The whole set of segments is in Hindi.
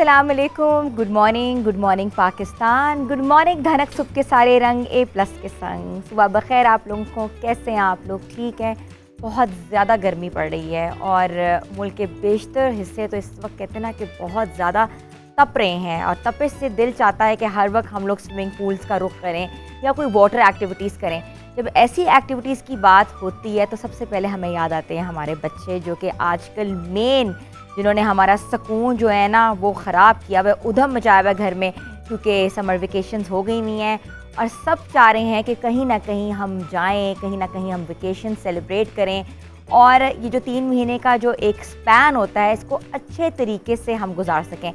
अस्सलाम वालेकुम, good morning Pakistan, good morning धनक सुबह के सारे रंग A+ के संग। सुबह बखैर आप लोगों को, कैसे हैं आप लोग? ठीक हैं। बहुत ज़्यादा गर्मी पड़ रही है और मुल्क के बेशतर हिस्से तो इस वक्त कहते हैं ना कि बहुत ज़्यादा तप रहे हैं और तपिश से दिल चाहता है कि हर वक्त हम लोग स्विमिंग पूल्स का रुख करें या कोई वाटर एक्टिविटीज़ करें। जब ऐसी एक्टिविटीज़ की बात होती है तो सबसे पहले हमें याद आते हैं हमारे बच्चे, जो कि आजकल मेन जिन्होंने हमारा सुकून जो है ना वो ख़राब किया हुआ, उधम मचाया हुआ घर में, क्योंकि समर वेकेशंस हो गई नहीं हैं और सब चाह रहे हैं कि कहीं ना कहीं हम जाएं, कहीं ना कहीं हम वेकेशन सेलिब्रेट करें और ये जो 3 महीने का जो एक स्पैन होता है इसको अच्छे तरीके से हम गुजार सकें।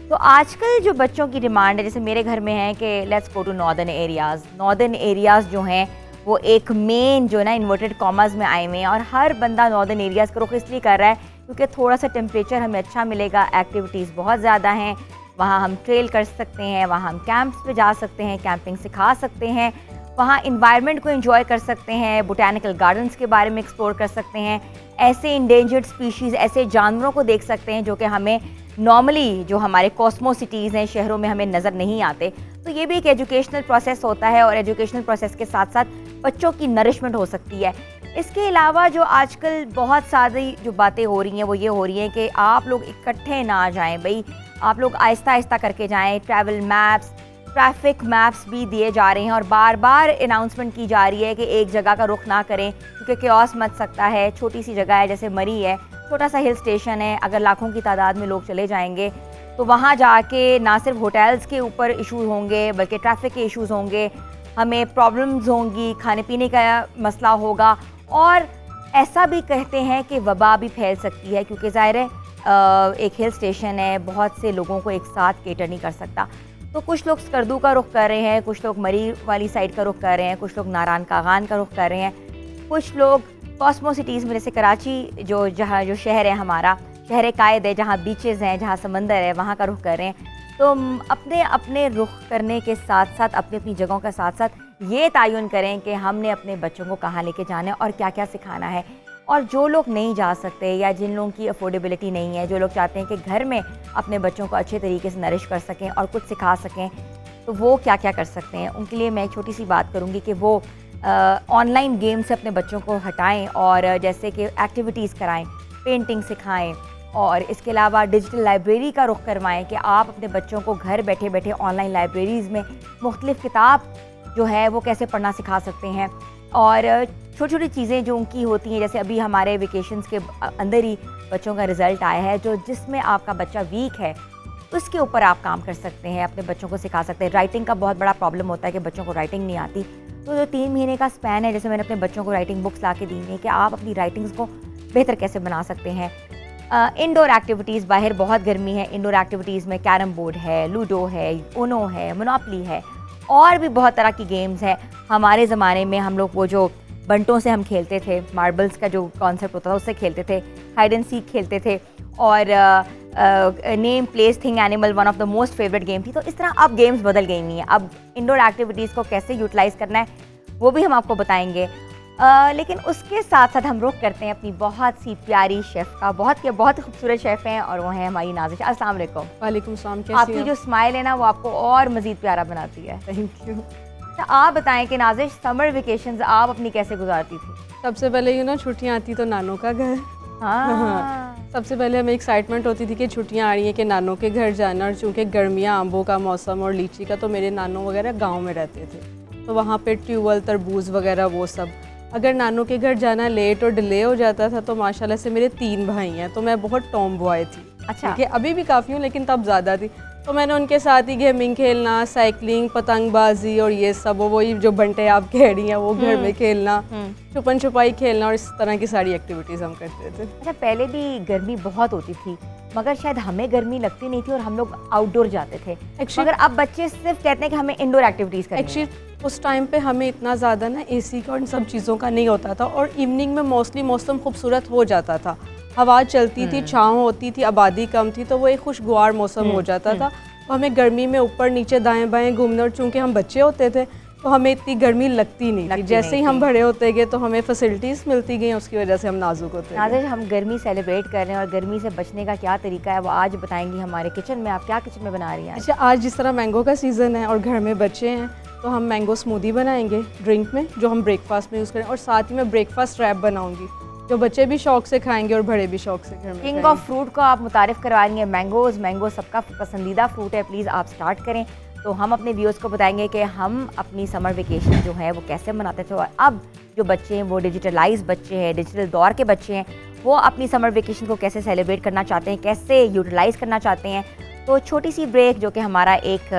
तो आजकल जो बच्चों की डिमांड है, जैसे मेरे घर में है कि let's go to northern areas जो हैं वो एक मेन जो है ना इन्वर्टेड कॉमर्स में आए हुए हैं और हर बंदा नॉर्दर्न एरियाज़ का रुख इसलिए कर रहा है क्योंकि थोड़ा सा टेम्परेचर हमें अच्छा मिलेगा, एक्टिविटीज़ बहुत ज़्यादा हैं, वहाँ हम ट्रेल कर सकते हैं, वहाँ हम कैंप्स पे जा सकते हैं, कैंपिंग सिखा सकते हैं, वहाँ इन्वायरमेंट को एंजॉय कर सकते हैं, बोटैनिकल गार्डन्स के बारे में एक्सप्लोर कर सकते हैं, ऐसे इंडेंजर्ड स्पीशीज़, ऐसे जानवरों को देख सकते हैं जो कि हमें नॉर्मली जो हमारे कॉस्मो सिटीज़ हैं, शहरों में हमें नज़र नहीं आते। तो ये भी एक एजुकेशनल प्रोसेस होता है और एजुकेशनल प्रोसेस के साथ साथ बच्चों की नरिशमेंट हो सकती है। इसके अलावा जो आजकल बहुत सारी जो बातें हो रही हैं वो ये हो रही हैं कि आप लोग इकट्ठे ना जाएं, भाई आप लोग आहिस्ता आहिस्ता करके जाएं। ट्रैवल मैप्स, ट्रैफिक मैप्स भी दिए जा रहे हैं और बार बार अनाउंसमेंट की जा रही है कि एक जगह का रुख ना करें क्योंकि क्योस मच सकता है। छोटी सी जगह है जैसे मरी है, छोटा सा हिल स्टेशन है, अगर लाखों की तादाद में लोग चले जाएंगे तो वहाँ जाके ना सिर्फ होटल्स के ऊपर इशूज़ होंगे बल्कि ट्रैफिक के इशूज़ होंगे, हमें प्रॉब्लम्स होंगी, खाने पीने का मसला होगा और ऐसा भी कहते हैं कि वबा भी फैल सकती है क्योंकि ज़ाहिर है एक हिल स्टेशन है, बहुत से लोगों को एक साथ केटर नहीं कर सकता। तो कुछ लोग स्कर्दू का रुख कर रहे हैं, कुछ लोग मरी वाली साइड का रुख कर रहे हैं, कुछ लोग नारायण कागान का रुख कर रहे हैं, कुछ लोग कॉस्मो सिटीज़ में जैसे कराची जो शहर है हमारा, शहर कायद है, जहाँ बीचेज़ हैं, जहाँ समंदर है, वहाँ का रुख कर रहे हैं। तो अपने अपने रुख करने के साथ साथ अपनी अपनी जगहों के साथ साथ ये तयन करें कि हमने अपने बच्चों को कहाँ लेके जाना है और क्या क्या सिखाना है। और जो लोग नहीं जा सकते या जिन लोगों की अफोर्डेबिलिटी नहीं है, जो लोग चाहते हैं कि घर में अपने बच्चों को अच्छे तरीके से नरिश कर सकें और कुछ सिखा सकें, तो वो क्या क्या कर सकते हैं। उनके लिए मैं एक छोटी सी बात करूँगी कि वो ऑनलाइन गेम से अपने बच्चों को हटाएँ और जैसे कि एक्टिविटीज़ कराएँ, पेंटिंग सिखाएँ और इसके अलावा डिजिटल लाइब्रेरी का रुख करवाएं कि आप अपने बच्चों को घर बैठे बैठे ऑनलाइन लाइब्रेरीज़ में मुख्तलिफ़ किताब जो है वो कैसे पढ़ना सिखा सकते हैं और छोटी छोटी चीज़ें जो उनकी होती हैं, जैसे अभी हमारे वेकेशंस के अंदर ही बच्चों का रिज़ल्ट आया है, जो जिसमें आपका बच्चा वीक है उसके ऊपर आप काम कर सकते हैं, अपने बच्चों को सिखा सकते हैं। राइटिंग का बहुत बड़ा प्रॉब्लम होता है कि बच्चों को राइटिंग नहीं आती, तो जो 3 महीने का स्पैन है, जैसे मैंने अपने बच्चों को राइटिंग बुक्स ला के दी हैं कि आप अपनी राइटिंग्स को बेहतर कैसे बना सकते हैं। इंडोर एक्टिविटीज़, बाहर बहुत गर्मी है, इंडोर एक्टिविटीज़ में कैरम बोर्ड है, लूडो है, ऊनो है, मोनोपली है और भी बहुत तरह की गेम्स है। हमारे ज़माने में हम लोग वो जो बंटों से हम खेलते थे, मार्बल्स का जो कॉन्सेप्ट होता था उससे खेलते थे, हाइड एंड सीक खेलते थे और name place thing animal one of the most favourite game थी। तो इस तरह अब गेम्स बदल गई हुई हैं। अब इंडोर एक्टिविटीज़ को कैसे यूटिलाइज़ करना है वो भी हम आपको बताएंगे। लेकिन उसके साथ साथ हम रुख करते हैं अपनी बहुत सी प्यारी शेफ़ का, बहुत खूबसूरत शेफ़ हैं और वो हैं हमारी नाज़िश। अस्सलाम वालेकुम। वालेकुम सलाम। आपकी जो स्माइल है ना वो आपको और मज़ीद प्यारा बनाती है। Thank you. तो आप बताएं कि नाज़िश, समर वेकेशंस आप अपनी कैसे गुजारती थी? सबसे पहले छुट्टियाँ आती तो नानों का घर। हाँ। सबसे पहले हमें एक्साइटमेंट होती थी कि छुट्टियाँ आ रही हैं कि नानों के घर जाना, और चूँकि गर्मियाँ, आंबों का मौसम और लीची का, तो मेरे नानों वगैरह गाँव में रहते थे तो वहाँ पे ट्यूबवेल, तरबूज वगैरह वो सब। अगर नानों के घर जाना लेट और डिले हो जाता था तो माशाल्लाह से मेरे 3 भाई हैं तो मैं बहुत टॉम बॉय थी। अच्छा। ठीक है, अभी भी काफ़ी हूँ लेकिन तब ज़्यादा थी। तो मैंने उनके साथ ही गेमिंग खेलना, साइकिलिंग, पतंगबाजी और ये सब, वही जो बंटे आप कह रही हैं वो घर में खेलना, छुपन छुपाई खेलना और इस तरह की सारी एक्टिविटीज़ हम करते थे। अच्छा, पहले भी गर्मी बहुत होती थी मगर शायद हमें गर्मी लगती नहीं थी और हम लोग आउटडोर जाते थे। मगर अब बच्चे सिर्फ कहते हैं कि हमें इंडोर एक्टिविटीज़ करनी है। एक्चुअली उस टाइम पे हमें इतना ज़्यादा ना एसी का इन सब चीज़ों का नहीं होता था और इवनिंग में मोस्टली मौसम खूबसूरत हो जाता था, हवा चलती थी, छाँव होती थी, आबादी कम थी, तो वो एक खुशगवार मौसम हो जाता था। तो हमें गर्मी में ऊपर नीचे दाएं बाएं घूमने, और चूँकि हम बच्चे होते थे तो हमें इतनी गर्मी लगती नहीं थी। जैसे ही हम बड़े होते गए तो हमें फैसिलिटीज़ मिलती गई, उसकी वजह से हम नाजुक होते गए। नाज़िर, हम गर्मी सेलिब्रेट कर रहे हैं और गर्मी से बचने का क्या तरीका है वो आज बताएंगी हमारे किचन में। आप क्या किचन में बना रही हैं? अच्छा, आज जिस तरह मैंगो का सीज़न है और घर में बच्चे हैं तो हम मैंगो स्मूदी बनाएंगे ड्रिंक में, जो हम ब्रेकफास्ट में यूज़ करें, और साथ ही मैं ब्रेकफास्ट रैप बनाऊंगी जो बच्चे भी शौक से खाएंगे और बड़े भी शौक से घर में किंग ऑफ फ्रूट को आप मुतारिफ करवा रही हैं, मैंगो सबका पसंदीदा फ्रूट है। प्लीज़ आप स्टार्ट करें। तो हम अपने व्यूअर्स को बताएंगे कि हम अपनी समर वेकेशन जो है वो कैसे मनाते थे, और अब जो बच्चे हैं वो डिजिटलाइज बच्चे हैं, डिजिटल दौर के बच्चे हैं, वो अपनी समर वेकेशन को कैसे सेलिब्रेट करना चाहते हैं, कैसे यूटिलाइज़ करना चाहते हैं। तो छोटी सी ब्रेक जो कि हमारा एक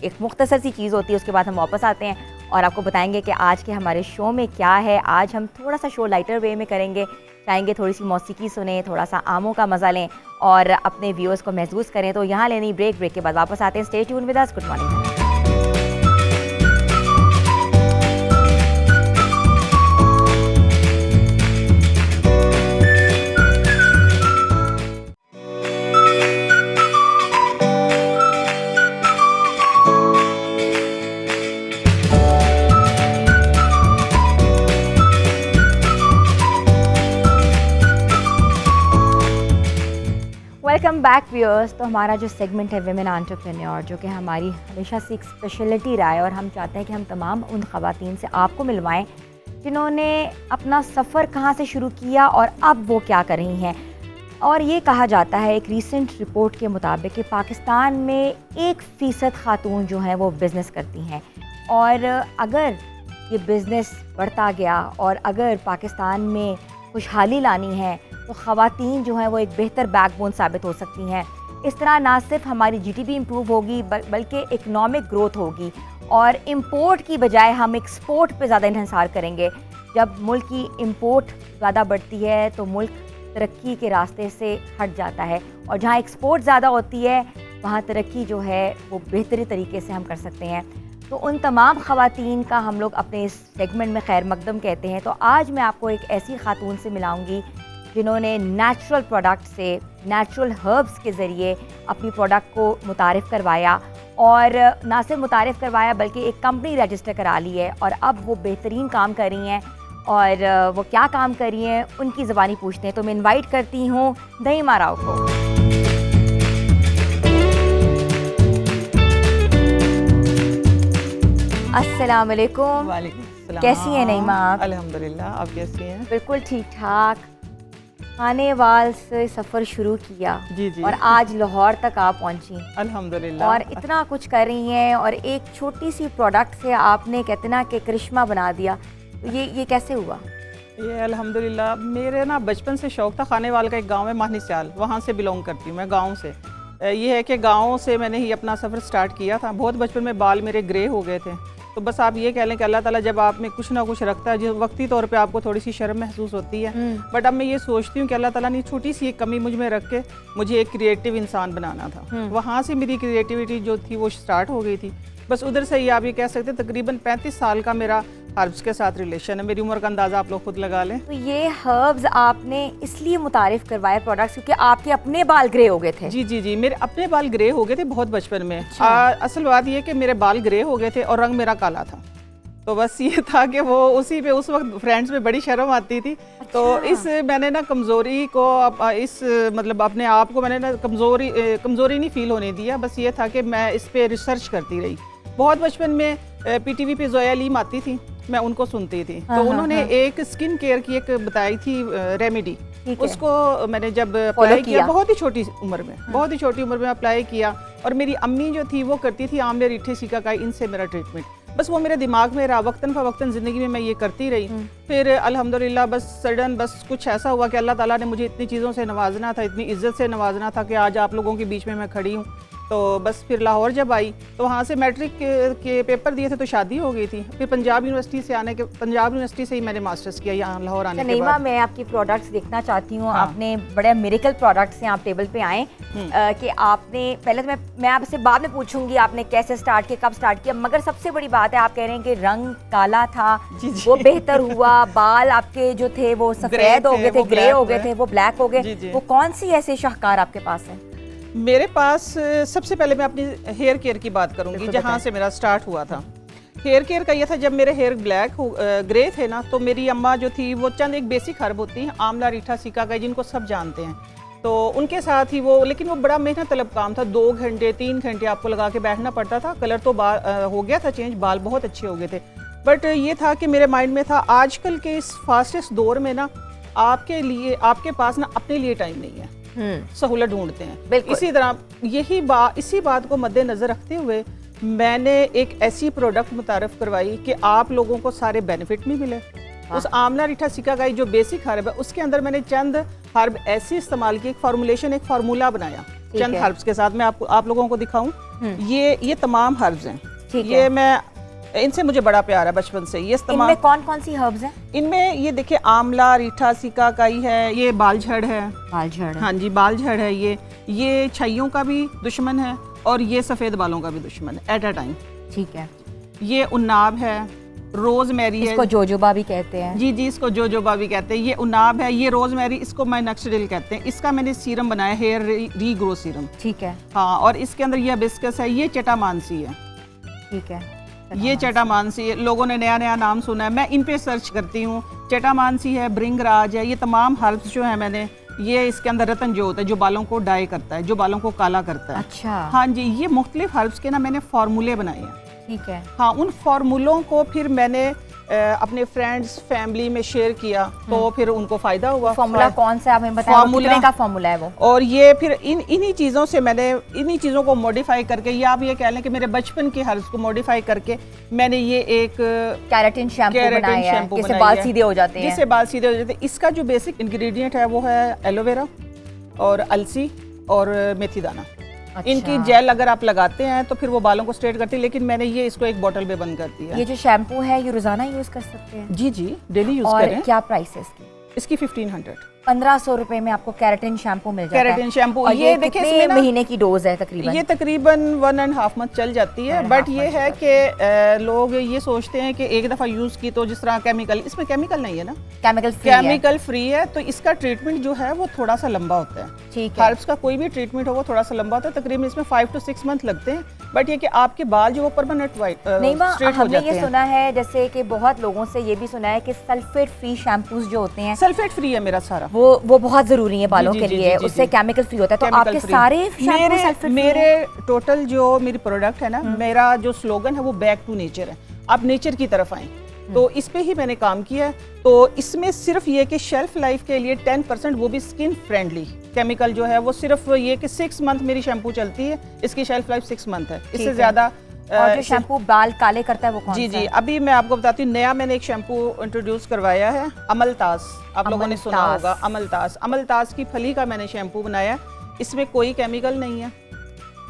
एक मुख्तसर सी चीज़ होती है, उसके बाद हम वापस आते हैं और आपको बताएंगे कि आज के हमारे शो में क्या है। आज हम थोड़ा सा शो लाइटर वे में करेंगे, चाहेंगे थोड़ी सी मौसीकी सुने, थोड़ा सा आमों का मज़ा लें और अपने व्यूअर्स को महसूस करें। तो यहाँ लेनी ब्रेक के बाद वापस आते हैं। Stay tune with us. Good morning. Welcome back viewers. तो हमारा जो सेगमेंट है विमेन एंटरप्रेन्योर, जो कि हमारी हमेशा से एक स्पेशलिटी रहा है, और हम चाहते हैं कि हम तमाम उन ख़वातीन से आपको मिलवाएं जिन्होंने अपना सफ़र कहाँ से शुरू किया और अब वो क्या कर रही हैं। और ये कहा जाता है एक रीसेंट रिपोर्ट के मुताबिक कि पाकिस्तान में 1% ख़ातून जो हैं वो बिज़नेस करती हैं, और अगर ये बिज़नेस बढ़ता गया और अगर पाकिस्तान में खुशहाली लानी है तो ख़वातीन जो हैं वो एक बेहतर बैकबोन साबित हो सकती हैं। इस तरह ना सिर्फ हमारी जीडीपी इम्प्रूव होगी बल्कि इकनॉमिक ग्रोथ होगी, और इम्पोर्ट की बजाय हम एक्सपोर्ट पे ज़्यादा इन्हिसार करेंगे। जब मुल्क की इम्पोर्ट ज़्यादा बढ़ती है तो मुल्क तरक्की के रास्ते से हट जाता है, और जहाँ एक्सपोर्ट ज़्यादा होती है वहाँ तरक्की जो है वो बेहतरी तरीके से हम कर सकते हैं। तो उन तमाम ख़वातीन का हम लोग अपने इस सेगमेंट में खैर मकदम कहते हैं। तो आज मैं आपको एक ऐसी खातून से मिलाऊंगी जिन्होंने नेचुरल प्रोडक्ट से, नेचुरल हर्ब्स के ज़रिए अपनी प्रोडक्ट को मुतारिफ़ करवाया, और ना सिर्फ मुतारिफ़ करवाया बल्कि एक कंपनी रजिस्टर करा ली है, और अब वो बेहतरीन काम कर रही हैं। और वो क्या काम कर रही हैं उनकी ज़बानी पूछते हैं। तो मैं इनवाइट करती हूँ दहीमा राव को। अस्सलाम वालेकुम। वालेकुम सलाम। कैसी हैं नईमा आप? अल्हम्दुलिल्लाह, आप कैसी हैं? बिल्कुल ठीक ठाक। खानेवाल से सफ़र शुरू किया जी जी, और आज लाहौर तक आप पहुंची, अल्हम्दुलिल्लाह। और इतना कुछ कर रही हैं, और एक छोटी सी प्रोडक्ट से आपने कहते ना कि करिश्मा बना दिया। तो ये कैसे हुआ? ये अल्हम्दुलिल्लाह मेरे ना बचपन से शौक़ था। खानेवाल का एक गांव है माहनिस्याल, वहाँ से बिलोंग करती हूँ मैं, गांव से। ये है कि गांव से मैंने ही अपना सफ़र स्टार्ट किया था। बहुत बचपन में बाल मेरे ग्रे हो गए थे, तो बस आप ये कह लें कि अल्लाह ताला जब आप में कुछ ना कुछ रखता है, जो वक्ती तौर पे आपको थोड़ी सी शर्म महसूस होती है, बट अब मैं ये सोचती हूँ कि अल्लाह ताला ने छोटी सी एक कमी मुझ में रख के मुझे एक क्रिएटिव इंसान बनाना था। वहाँ से मेरी क्रिएटिविटी जो थी वो स्टार्ट हो गई थी। बस उधर से ही आप ये कह सकते हैं तकरीबन 35 साल का मेरा हर्ब्स के साथ रिलेशन है। मेरी उम्र का अंदाज़ा आप लोग खुद लगा लें। तो ये हर्ब्स आपने इसलिए मुतारिफ़ करवाए प्रोडक्ट्स क्योंकि आपके अपने बाल ग्रे हो गए थे? जी जी जी, मेरे अपने बाल ग्रे हो गए थे बहुत बचपन में। असल बात ये कि मेरे बाल ग्रे हो गए थे और रंग मेरा काला था। तो बस ये था कि वो उसी पे उस वक्त फ्रेंड्स में बड़ी शर्म आती थी। तो इस मैंने ना कमज़ोरी को इस मतलब अपने आप को मैंने ना कमज़ोरी नहीं फ़ील होने दिया। बस ये था कि मैं इस पे रिसर्च करती रही। बहुत बचपन में पीटीवी पे जोया लीम आती थी, मैं उनको सुनती थी। तो उन्होंने एक स्किन केयर की एक बताई थी रेमेडी, उसको मैंने जब अप्लाई किया बहुत ही छोटी उम्र में, बहुत ही छोटी उम्र में अप्लाई किया। और मेरी अम्मी जो थी वो करती थी आमले, रीठे, सिकाकाई, इनसे मेरा ट्रीटमेंट। बस वो मेरे दिमाग में रहा, वक्तन फ़वक्तन ज़िंदगी में मैं ये करती रही। फिर अल्हम्दुलिल्लाह बस सडन बस कुछ ऐसा हुआ कि अल्लाह ताला ने मुझे इतनी चीज़ों से नवाजना था, इतनी इज्जत से नवाजना था कि आज आप लोगों के बीच में मैं खड़ी हूँ। तो बस फिर लाहौर जब आई तो वहाँ से मैट्रिक के पेपर दिए थे तो शादी हो गई थी। फिर पंजाब यूनिवर्सिटी से ही मैंने मास्टर्स किया यहाँ लाहौर आने के बाद। मैं आपकी प्रोडक्ट्स देखना चाहती हूँ। हाँ। आपने बड़े मिरेकल प्रोडक्ट्स हैं, आप टेबल पे आए कि आपने पहले तो मैं आपसे बाद में पूछूंगी आपने कैसे स्टार्ट किया, कब स्टार्ट किया, मगर सबसे बड़ी बात है आप कह रहे हैं कि रंग काला था वो बेहतर हुआ, बाल आपके जो थे वो सफ़ेद हो गए थे, ग्रे हो गए थे, वो ब्लैक हो गए। वो कौन सी ऐसे शाहकार आपके पास है? मेरे पास सबसे पहले मैं अपनी हेयर केयर की बात करूंगी, जहाँ से मेरा स्टार्ट हुआ था। हेयर केयर का ये था, जब मेरे हेयर ग्रे थे ना, तो मेरी अम्मा जो थी वो चंद एक बेसिक हर्ब होती है, आंवला, रीठा, सिकाकाई, जिनको सब जानते हैं, तो उनके साथ ही वो, लेकिन वो बड़ा मेहनत तलब काम था, 2 घंटे 3 घंटे आपको लगा के बैठना पड़ता था। कलर तो हो गया था चेंज, बाल बहुत अच्छे हो गए थे, बट ये था कि मेरे माइंड में था आजकल के इस फास्टेस्ट दौर में ना आपके लिए, आपके पास ना अपने लिए टाइम नहीं है, सहूलत ढूंढते हैं। इसी तरह इसी बात को मद्देनजर रखते हुए मैंने एक ऐसी प्रोडक्ट मुतारफ़ करवाई कि आप लोगों को सारे बेनिफिट भी मिले। उस आंवला, रीठा, सिकाकाई जो बेसिक हर्ब है, उसके अंदर मैंने चंद हर्ब ऐसी इस्तेमाल की, एक फार्मूला बनाया चंद हर्ब्स के साथ। मैं आप लोगों को दिखाऊं, ये तमाम हर्ब्स हैं, ये मैं, इनसे मुझे बड़ा प्यार है बचपन से। ये तमाम, इनमें कौन कौन सी हर्ब्स हैं? इनमें ये देखिए आंवला, रीठा, सिकाकाई है, ये बालझड़ है, हाँ जी बालझड़ है, ये छइयों का भी दुश्मन है और ये सफ़ेद बालों का भी दुश्मन है एट अ टाइम। ठीक है। ये उन्नाब है, रोजमेरी है, इसको जोजोबा भी कहते हैं। जी, इसको जोजोबा भी कहते हैं। ये उन्नाब है, ये रोजमेरी, इसको माइनॉक्सिडिल कहते हैं। इसका मैंने सीरम बनाया, हेयर रीग्रो सीरम। ठीक है। हाँ, और इसके अंदर ये हिबिस्कस है, ये चटामानसी है। ठीक है। ये चटामानसी है, लोगों ने नया नया नाम सुना है, मैं इन पे सर्च करती हूँ। चटामानसी है, भृंगराज है, ये तमाम हर्ब्स जो है मैंने, ये इसके अंदर रतन जो होता है जो बालों को डाई करता है, जो बालों को काला करता है। अच्छा। हाँ जी, ये मुख्तलिफ हर्ब्स के ना मैंने फार्मूले बनाए हैं। ठीक है। हाँ, उन फार्मूलों को फिर मैंने अपने फ्रेंड्स फैमिली में शेयर किया, तो फिर उनको फायदा हुआ। फार्मूला कौन सा आपने बताया? कितने का फार्मूला है वो? और ये फिर इन्हीं चीज़ों से मैंने, इन्हीं चीज़ों को मॉडिफाई करके, या आप ये कह लें कि मेरे बचपन के हर्ब्स को मॉडिफाई करके मैंने ये एक केराटिन शैम्पू बनाया है, जिससे बाल सीधे हो जाते हैं। जिससे बाल सीधे हो जाते हैं। इसका जो बेसिक इंग्रेडिएंट है वो है एलोवेरा और अलसी और मेथी दाना। अच्छा। इनकी जेल अगर आप लगाते हैं तो फिर वो बालों को स्ट्रेट करती है, लेकिन मैंने ये इसको एक बोतल में बंद कर दिया। ये जो शैम्पू है ये रोजाना यूज कर सकते हैं? जी, डेली यूज करें। और क्या प्राइस है इसकी? 1500। 1500 रुपए में आपको केराटिन शैम्पू मिल जाता है। केराटिन शैम्पू, और ये देखिए कितने महीने की डोज है तकरीबन? ये तकरीबन 1.5 मंथ चल जाती है। बट ये है कि लोग ये सोचते हैं कि एक दफ़ा यूज़ की तो, जिस तरह केमिकल, इसमें केमिकल नहीं है ना, केमिकल फ्री है, तो इसका ट्रीटमेंट जो है वो थोड़ा सा लंबा होता है। ठीक है। हर्ब्स का कोई भी ट्रीटमेंट हो वो थोड़ा सा लंबा होता है, तकरीबन इसमें 5 to 6 मंथ लगते हैं। बट ये कि आपके बाल जो वो परमानेंट वाइट स्ट्रेट हो जाते हैं। ये सुना है, जैसे कि बहुत लोगों से ये भी सुना है कि सल्फेट फ्री शैम्पूज जो होते हैं, सल्फेट फ्री है मेरा सारा, वो बहुत जरूरी है बालों के लिए, उससे केमिकल फ्री होता है। तो आपके सारे मेरे टोटल जो मेरी प्रोडक्ट है ना, मेरा जो स्लोगन है वो बैक टू नेचर है, आप नेचर की तरफ आए। तो इस पे ही मैंने काम किया है। तो इसमें सिर्फ ये कि शेल्फ लाइफ के लिए 10%, वो भी स्किन फ्रेंडली केमिकल जो है वो, सिर्फ ये कि 6 मंथ मेरी शैम्पू चलती है, इसकी शेल्फ लाइफ 6 मंथ है, इससे ज्यादा। और जो शैम्पू बाल काले करता है वो कौन सा? जी, अभी मैं आपको बताती हूँ, नया मैंने एक शैम्पू इंट्रोड्यूस करवाया है, अमलताज। आप लोगों ने सुना होगा अमलताज की फली का मैंने शैम्पू बनाया। इसमें कोई केमिकल नहीं है,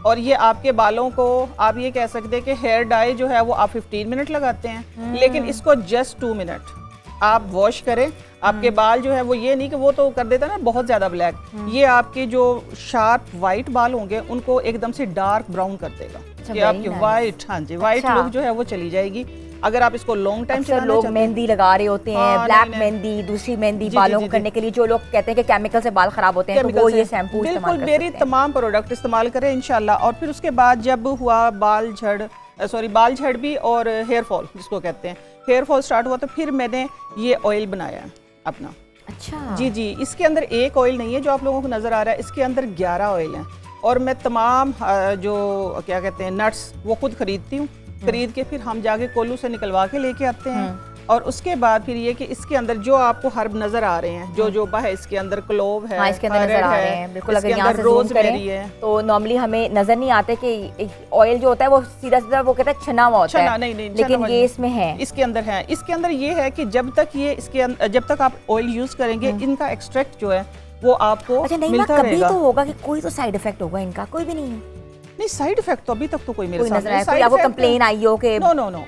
और ये आपके बालों को, आप ये कह सकते हैं कि हेयर डाई जो है वो आप 15 मिनट लगाते हैं, लेकिन इसको जस्ट 2 मिनट आप वॉश करें, आपके बाल जो है वो, ये नहीं कि वो तो कर देता है ना बहुत ज्यादा ब्लैक, ये आपके जो शार्प वाइट बाल होंगे उनको एकदम से डार्क ब्राउन कर देगा। ये आपकी वाइट, हाँ जी, वाइट लुक जो है वो चली जाएगी। अगर आप इसको लॉन्ग टाइम चलाना लोग मेहंदी लगा रहे होते हैं, ब्लैक मेहंदी, दूसरी मेहंदी बालों को करने के लिए, जो लोग कहते हैं कि केमिकल से बाल खराब होते हैं, तो वो ये शैम्पू इस्तेमाल कर सकते हैं। मेरी तमाम प्रोडक्ट इस्तेमाल करें इंशाल्लाह। और फिर उसके बाद जब हुआ बाल झड़ भी और हेयर फॉल जिसको कहते हैं, हेयर फॉल स्टार्ट हुआ, तो फिर मैंने ये ऑयल बनाया अपना। अच्छा। जी, इसके अंदर एक ऑयल नहीं है जो आप लोगों को नजर आ रहा है, इसके अंदर 11 ऑयल हैं। और मैं तमाम जो क्या कहते हैं नट्स वो खुद खरीदती हूँ, खरीद के फिर हम जाके कोल्लू से निकलवा के लेके आते हैं। और उसके बाद फिर ये कि इसके अंदर जो आपको हर्ब नजर आ रहे हैं, जोजोबा है, इसके अंदर क्लोव है, इसके अंदर नजर आ रहे हैं, बिल्कुल। अगर यहाँ से ज़ूम करें तो नॉर्मली हमें नजर नहीं आते कि ऑयल जो होता है वो सीधा वो कहता है छना हुआ होता है, नहीं, लेकिन ये इसमें है, इसके अंदर है। इसके अंदर ये है कि जब तक आप ऑयल यूज करेंगे, इनका एक्सट्रैक्ट जो है वो आपको मिलता रहेगा। कभी तो होगा कि कोई तो साइड इफेक्ट होगा इनका? कोई भी नहीं है। नहीं, साइड इफेक्ट तो अभी तक तो कोई मेरे सामने नहीं। कोई आपको कंप्लेन आई हो कि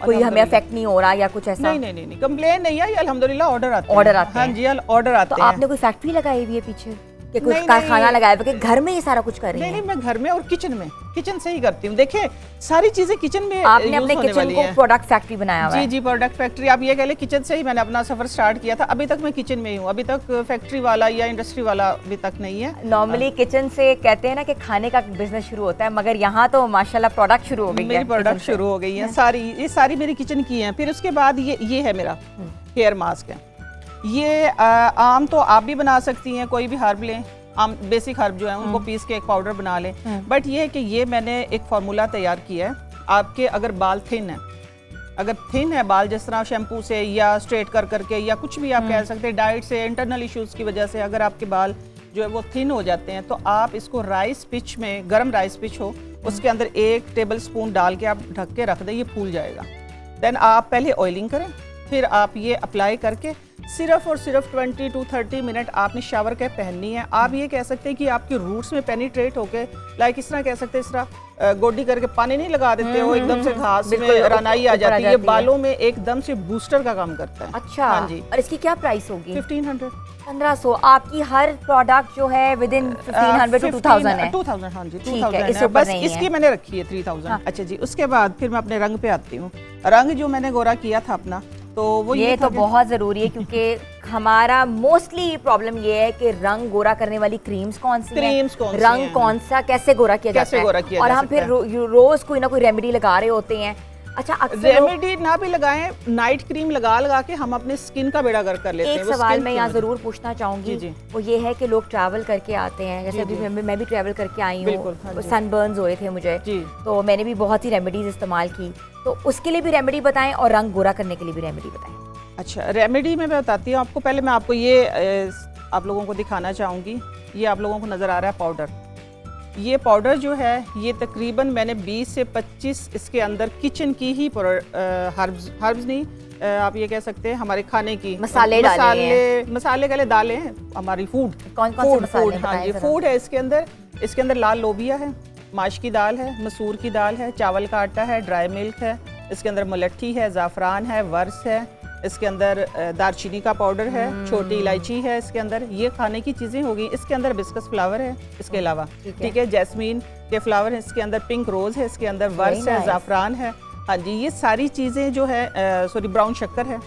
कोई हमें इफेक्ट नहीं हो रहा या कुछ ऐसा? नहीं, कंप्लेन नहीं आई, अल्हम्दुलिल्लाह ऑर्डर आते हैं। ऑर्डर आते हैं। हाँ जी, ऑर्डर आते हैं। तो आपने कोई फैक्ट्री लगाई हुई है पीछे? कि कुछ नहीं, कारखाना लगाया हुआ कि घर में ये सारा कुछ कर रही नहीं हैं? नहीं, मैं घर में और किचन से ही करती हूँ। देखिए सारी चीजें किचन में आपने यूज अपने होने किचन वाली को हैं। प्रोडक्ट फैक्ट्री बनाया हुआ है? जी जी, प्रोडक्ट फैक्ट्री आप ये कह लें, किचन से ही मैंने अपना सफर स्टार्ट किया था। अभी तक मैं किचन में ही हूँ, अभी तक फैक्ट्री वाला या इंडस्ट्री वाला अभी तक नहीं है। नॉर्मली किचन से कहते हैं ना कि खाने का बिजनेस शुरू होता है, मगर यहाँ तो माशाल्लाह प्रोडक्ट शुरू हो गई है। मेरी प्रोडक्ट शुरू हो गई है सारी, ये सारी मेरी किचन की हैं। फिर उसके बाद ये है मेरा हेयर मास्क है। ये आम तो आप भी बना सकती हैं, कोई भी हर्ब लें, आम बेसिक हर्ब जो है उनको पीस के एक पाउडर बना लें। बट ये है कि ये मैंने एक फार्मूला तैयार किया है। आपके अगर बाल थिन है बाल, जिस तरह शैम्पू से या स्ट्रेट कर करके या कुछ भी आप कह सकते हैं, डाइट से, इंटरनल इश्यूज की वजह से अगर आपके बाल जो है वो थिन हो जाते हैं, तो आप इसको राइस पिच में, गर्म राइस पिच हो, उसके अंदर 1 टेबल स्पून डाल के आप ढक के रख दें, ये फूल जाएगा। देन आप पहले ऑयलिंग करें, फिर आप ये अप्लाई करके सिर्फ और सिर्फ 20 to 30 मिनट आपने शावर कैप पहननी है। आप ये कह सकते हैं कि आपके रूट्स में पेनिट्रेट होके, लाइक इस तरह कह सकते हैं, इस तरह गोडी करके पानी नहीं लगा देते हो, एकदम से घास में रनाई आ जाती है, बालों में एकदम से बूस्टर का काम करता है। अच्छा, हाँ जी। और इसकी क्या प्राइस होगी? 1500 1500। आपकी हर प्रोडक्ट जो है विद इन 1500 to 2000 है? 2000, हाँ जी, ठीक है, 2000 इससे है। ऊपर बस नहीं है। इसकी मैंने रखी है 3000। हाँ। अच्छा जी, उसके बाद फिर मैं अपने रंग पे आती हूँ। रंग जो मैंने गोरा किया था अपना, तो वो ये था तो कि- बहुत ज़रूरी है, क्योंकि हमारा मोस्टली प्रॉब्लम ये है कि रंग गोरा करने वाली क्रीम्स कौन सी हैं, क्रीम्स कौन सी रंग हैं, कौन सा, कैसे गोरा किया कैसे जाता है, गोरा किया और जा हम सकता फिर है। रोज कोई ना कोई रेमेडी लगा रहे होते हैं। अच्छा, अक्सर लोग- रेमेडी ना भी लगाएं, नाइट क्रीम लगा के हम अपने स्किन का बेड़ा गर्क कर लेते हैं। एक वो सवाल skin मैं की यहाँ वजह- ज़रूर पूछना चाहूँगी, जी, जी। वो ये है कि लोग ट्रैवल करके आते हैं, जैसे जी, अभी जी। मैं भी ट्रैवल करके आई बिल्कुल, हाँ हूँ, जी। सनबर्न्स हो रहे थे मुझे, जी। तो मैंने भी बहुत सी रेमेडीज इस्तेमाल की, तो उसके लिए भी रेमेडी बताएं और रंग गोरा करने के लिए भी रेमेडी बताएं। अच्छा, रेमेडी में मैं बताती हूँ आपको। पहले मैं आपको ये आप लोगों को दिखाना चाहूँगी। ये आप लोगों को नज़र आ रहा है पाउडर। ये पाउडर जो है, ये तकरीबन मैंने 20 से 25 इसके अंदर किचन की ही हर्ब्स नहीं, आप ये कह सकते हैं हमारे खाने की मसाले डाले हैं। मसाले गले दालें हैं हमारी, फूड कौन कौन से मसाले हाँ बताएं जी, जरा। फूड है इसके अंदर। इसके अंदर लाल लोबिया है, माश की दाल है, मसूर की दाल है, चावल का आटा है, ड्राई मिल्क है, इसके अंदर मुलट्ठी है, ज़ाफ़रान है, वर्स है, इसके अंदर दारचीनी का पाउडर है, छोटी इलायची है इसके अंदर। ये खाने की चीज़ें हो गई। इसके अंदर बिस्कस फ्लावर है इसके अलावा, ठीक है, जैस्मीन के फ्लावर है इसके अंदर, पिंक रोज़ है इसके अंदर, वर्स है, ज़ाफ़रान है, हाँ जी। ये सारी चीज़ें जो है, सॉरी, ब्राउन शक्कर है।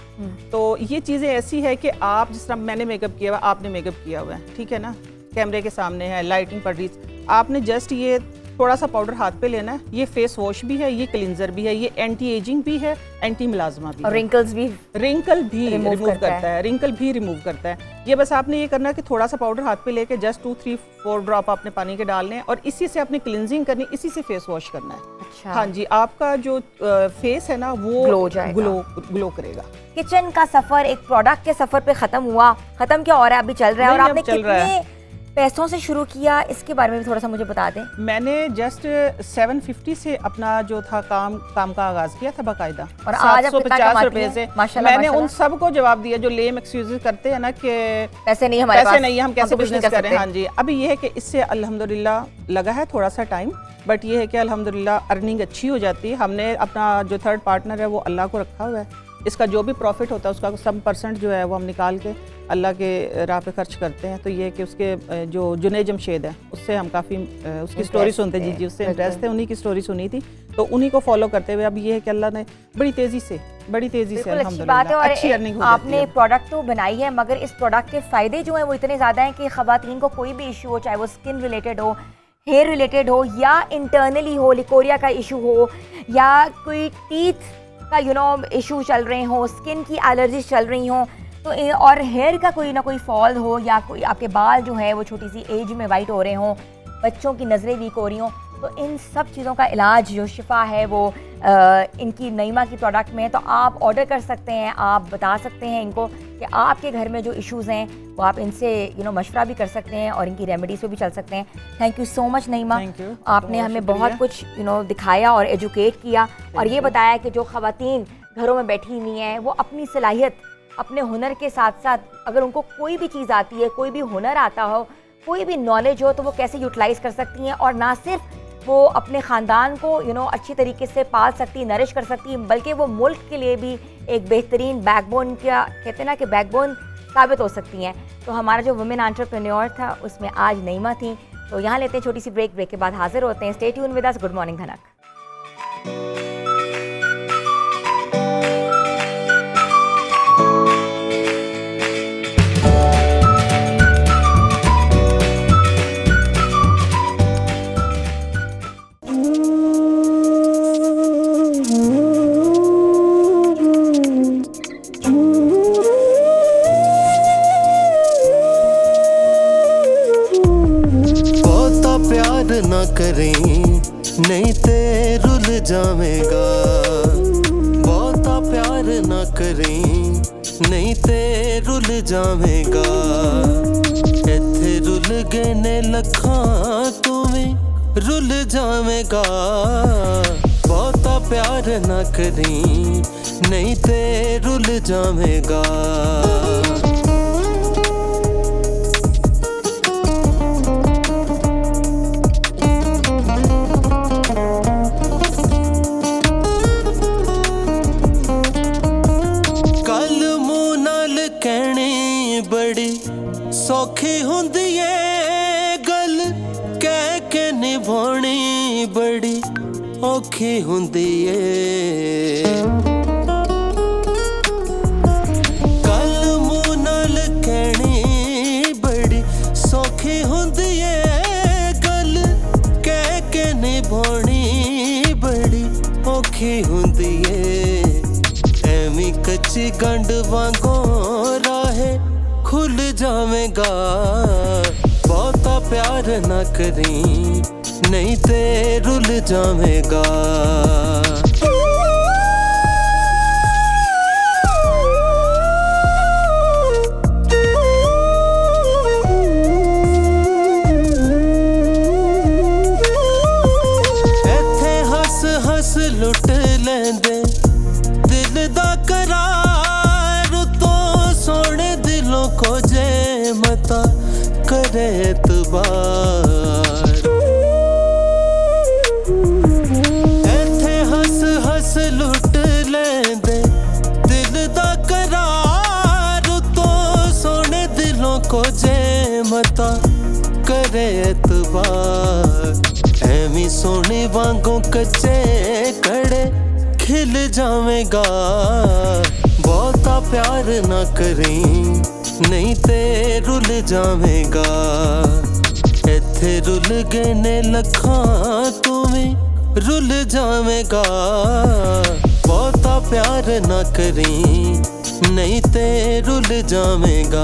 तो ये चीज़ें ऐसी है कि आप, जिस तरह मैंने मेकअप किया हुआ, आपने मेकअप किया हुआ है, ठीक है ना, कैमरे के सामने है, लाइटिंग पड़ रही, आपने जस्ट ये थोड़ा सा पाउडर हाथ पे लेना है। ये फेस वॉश भी है, ये क्लिंजर भी है, ये एंटी एजिंग भी है, एंटी मिलाजमा भी और है। रिंकल्स भी रिमूव करता है, रिंकल भी रिमूव करता है। ये बस आपने ये करना है कि थोड़ा सा पाउडर हाथ पे लेके जस्ट 2, 3, 4 ड्रॉप आपने पानी के डालने हैं, और इसी से आपने क्लिंजिंग करनी, इसी से फेस वॉश करना है। अच्छा, हाँ जी, आपका जो फेस है ना, वो ग्लो जाएगा, ग्लो करेगा। किचन का सफर एक प्रोडक्ट के सफर पे खत्म हुआ, खत्म क्या हो रहा है, अभी चल रहा है, और नहीं, आपने अब चल रहा है। कितने पैसों से शुरू किया, इसके बारे में भी थोड़ा सा मुझे बता दें। मैंने जस्ट 750 से अपना जो था काम का आगाज किया था बाकायदा, और आज आप कितना 750 कमाती रुपए हैं? से। माशाल्लाह, मैंने उन माशाल्लाह। सबको जवाब दिया जो लेम एक्सक्यूजेस करते हैं ना कि पैसे नहीं हमारे पैसे पास, नहीं है, हम कैसे तो कुछ नहीं बिजनेस कर करें। सकते। हाँ जी, अभी ये है कि इससे अल्हम्दुलिल्लाह लगा है थोड़ा सा टाइम, बट ये है कि अल्हम्दुलिल्लाह अर्निंग अच्छी हो जाती है। हमने अपना जो थर्ड पार्टनर है वो अल्लाह को रखा हुआ है, इसका जो भी प्रॉफिट होता है उसका सब % जो है वो हम निकाल के अल्लाह के राह पे खर्च करते हैं। तो ये है कि उसके जो जुनैद जमशेद है, उससे हम काफ़ी उसकी स्टोरी सुनते, जी, उससे इंटरेस्ट है, उन्हीं की स्टोरी सुनी थी, तो उन्हीं को फॉलो करते हुए अब ये है कि अल्लाह ने बड़ी तेज़ी से बिल्कुल अच्छी बात है। अल्हम्दुलिल्लाह और अच्छी अर्निंग हो जाती आपने है। प्रोडक्ट तो बनाई है, मगर इस प्रोडक्ट के फ़ायदे जो हैं वो इतने ज़्यादा हैं कि ख़वातीन को कोई भी इशू हो, चाहे वो स्किन रिलेटेड हो, हेयर रिलेटेड हो, या इंटरनली हो, लिकोरिया का इशू हो, या कोई टीथ का इशू चल रहे हो, स्किन की एलर्जीज चल रही हों, तो और हेयर का कोई ना कोई फॉल हो, या कोई आपके बाल जो है वो छोटी सी एज में वाइट हो रहे हों, बच्चों की नज़रें वीक हो रही हों, तो इन सब चीज़ों का इलाज जो शिफा है वो इनकी नईमा की प्रोडक्ट में है। तो आप ऑर्डर कर सकते हैं, आप बता सकते हैं इनको कि आपके घर में जो इश्यूज़ हैं वो आप इनसे मशवरा भी कर सकते हैं और इनकी रेमेडीज़ पे भी चल सकते हैं। Thank you so much Naima, Thank you. आपने हमें बहुत कुछ दिखाया और एजुकेट किया, और ये बताया कि जो ख़वातीन घरों में बैठी हुई हैं वो अपनी सलाहियत, अपने हुनर के साथ साथ अगर उनको कोई भी चीज़ आती है, कोई भी हुनर आता हो, कोई भी नॉलेज हो, तो वो कैसे यूटिलाइज़ कर सकती हैं, और ना सिर्फ वो अपने ख़ानदान को अच्छी तरीके से पाल सकती, नरिश कर सकती, बल्कि वो मुल्क के लिए भी एक बेहतरीन बैकबोन, क्या कहते हैं ना कि बैकबोन साबित हो सकती हैं। तो हमारा जो वुमेन एंटरप्रेन्योर था उसमें आज नईमा थी। तो यहाँ लेते हैं छोटी सी ब्रेक के बाद हाजिर होते हैं। Stay tune with us. Good morning धनक। ना करें नहीं ते रुल जावेगा, बहुता प्यार ना करें नहीं ते रुल जावेगा। इत्थे रुल गए ने लखां तू भी रुल जावेगा, बहुता प्यार ना करें नहीं ते रुल जावेगा। सौखी हुंदी है गल कह के निभानी बड़ी औखी हुंदी है। गल मुंह नाल कहनी बड़ी सौखी हुंदी है, गल कह के निभानी बड़ी औखी हुंदी है। एवी कच्ची गंढ वांगों राहे खुल जावेगा, बहुता प्यार ना करें नहीं ते रुल जावेगा। इत्थे हस हस लुट लेंदे दिल दा करार, तो सोने दिलों को जे मता करे एतबार। इत्थे हस हस लुट लेंदे दिल दा करार, तो सोने दिलों को जे मता करे एतबार। एवी सोने वांगों कच्चे कड़े खिल जावेगा, बहुता प्यार ना करें नहीं ते रुल जावेगा। इत्थे रुल गए ने लखां तू भी रुल जावेगा, बहुता प्यार ना करें नहीं ते रुल जावेगा।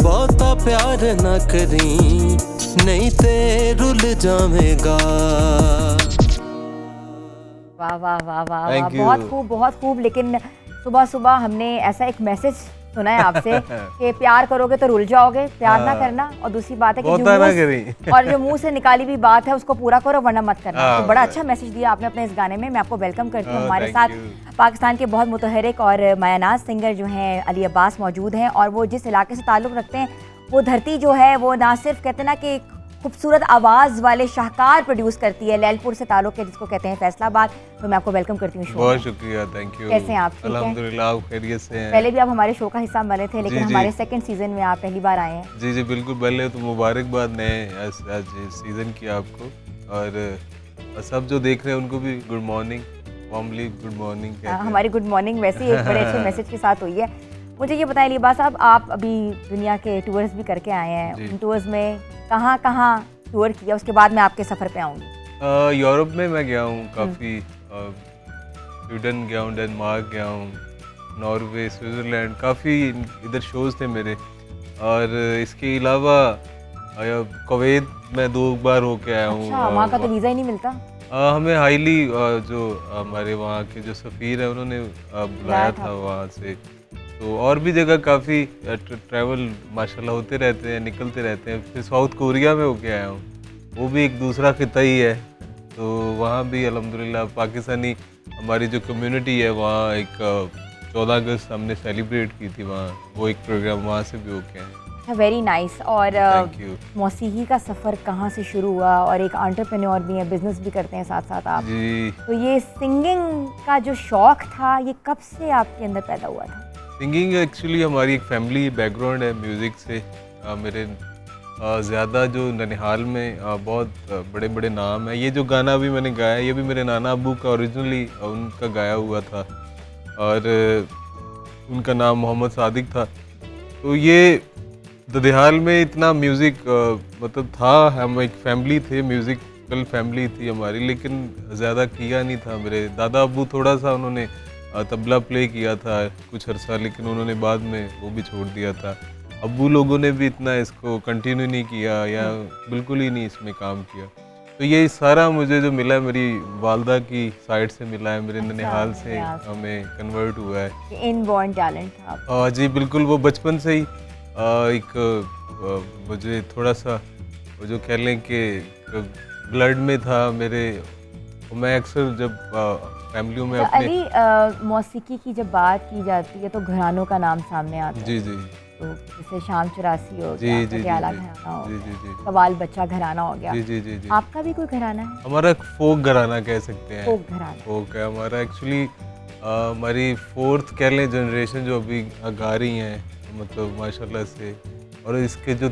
बहुता प्यार ना करें नहीं ते रुल जावेगा। वाह वाह वाह वाह वाह, बहुत खूब। लेकिन सुबह सुबह हमने ऐसा एक मैसेज सुना है आपसे कि प्यार करोगे तो रुल जाओगे, प्यार ना करना। और दूसरी बात है कि जो मुंह से निकाली हुई बात है उसको पूरा करो वरना मत करना। तो बड़ा अच्छा मैसेज दिया आपने अपने इस गाने में। मैं आपको वेलकम करती हूँ। हमारे साथ पाकिस्तान के बहुत मुतहरिक और मायानाज सिंगर जो हैं अली अब्बास मौजूद हैं, और वो जिस इलाके से ताल्लुक़ रखते हैं वो धरती जो है वो ना सिर्फ कहते हैं ना कि खूबसूरत आवाज़ वाले शाहकार प्रोड्यूस करती है, लैलपुर से ताल्लुक़ है जिसको कहते हैं फैसलाबाद। तो मैं आपको वेलकम करती हूँ शो। बहुत शुक्रिया, थैंक यू। कैसे हैं आप? अल्हम्दुलिल्लाह, आप खैरियत से हैं? पहले भी आप हमारे शो का हिस्सा बने थे, लेकिन हमारे सेकंड सीजन में आप पहली बार आए हैं। जी जी बिल्कुल। पहले तो मुबारकबाद नए आज सीज़न की आपको, और सब जो देख रहे हैं उनको भी good morning, warmly good morning. हमारी गुड मॉर्निंग वैसे ही एक बड़े अच्छे मैसेज के साथ हुई है। मुझे ये बताएं लिबास साहब, आप अभी दुनिया के टूर्स भी करके आए हैं, उन टूर्स में कहाँ कहाँ टूर किया, उसके बाद मैं आपके सफ़र पे आऊँगी। यूरोप में मैं गया हूँ काफ़ी, स्वीडन गया हूँ, डेनमार्क गया हूँ, नॉर्वे, स्विट्ज़रलैंड, काफ़ी इधर शोज़ थे मेरे। और इसके अलावा कुवैत में 2 बार होके आया हूँ। अच्छा, वहाँ का तो वीज़ा ही नहीं मिलता। हमें हाईली जो हमारे वहाँ के जो सफ़ीर है उन्होंने बुलाया था वहाँ से। तो और भी जगह काफ़ी ट्रैवल माशाल्लाह होते रहते हैं, निकलते रहते हैं। फिर साउथ कोरिया में होके आया हूँ, वो भी एक दूसरा खिता ही है। तो वहाँ भी अल्हम्दुलिल्लाह पाकिस्तानी हमारी जो कम्युनिटी है वहाँ एक 14 अगस्त हमने सेलिब्रेट की थी वहाँ, वो एक प्रोग्राम वहाँ से भी होके आए। Very nice. और मौसीकी का सफ़र कहाँ से शुरू हुआ? और एक एंटरप्रेन्योर भी है, बिजनेस भी करते हैं साथ साथ आप जी। तो ये सिंगिंग का जो शौक़ था ये कब से आपके अंदर पैदा हुआ था? सिंगिंग एक्चुअली हमारी एक फैमिली बैकग्राउंड है म्यूज़िक से। मेरे ज़्यादा जो ननिहाल में बहुत बड़े बड़े नाम हैं। ये जो गाना भी मैंने गाया ये भी मेरे नाना अब्बू का ओरिजिनली उनका गाया हुआ था और उनका नाम मोहम्मद सादिक था। तो ये ददिहाल में इतना म्यूज़िक मतलब था, हम एक फैमिली थे, म्यूज़िकल फैमिली थी हमारी, लेकिन ज़्यादा किया नहीं था। मेरे दादा अब्बू थोड़ा सा उन्होंने तबला प्ले किया था कुछ अरसा, लेकिन उन्होंने बाद में वो भी छोड़ दिया था। अब्बू लोगों ने भी इतना इसको कंटिन्यू नहीं किया या बिल्कुल ही नहीं इसमें काम किया। तो ये सारा मुझे जो मिला है मेरी वालदा की साइड से मिला है, मेरे ननिहाल से हमें कन्वर्ट हुआ है। इनबॉर्न टैलेंट था आपका। जी बिल्कुल, वो बचपन से ही मुझे थोड़ा सा वो जो कह लें कि ब्लड में था मेरे। मैं अक्सर जब फैमिलियों में तो अपने अली, मौसीकी की जब बात की जाती है तो घरानों का नाम सामने आता है। जी जी तो जैसे शाम चौरासी हो जी, गया, जी, जी, पटियाला जी, घराना हो जी, गया, जी, जी। कवाल बच्चा घराना हो गया। जी जी जी जी आपका भी कोई घराना है? हमारा फोक घराना कह सकते हैं। फोक घराना। फोक है हमारा एक्चुअली। हमारी फोर्थ कह लें जनरेशन जो अभी गा रही हैं, मतलब माशाल्लाह से, और इसके जो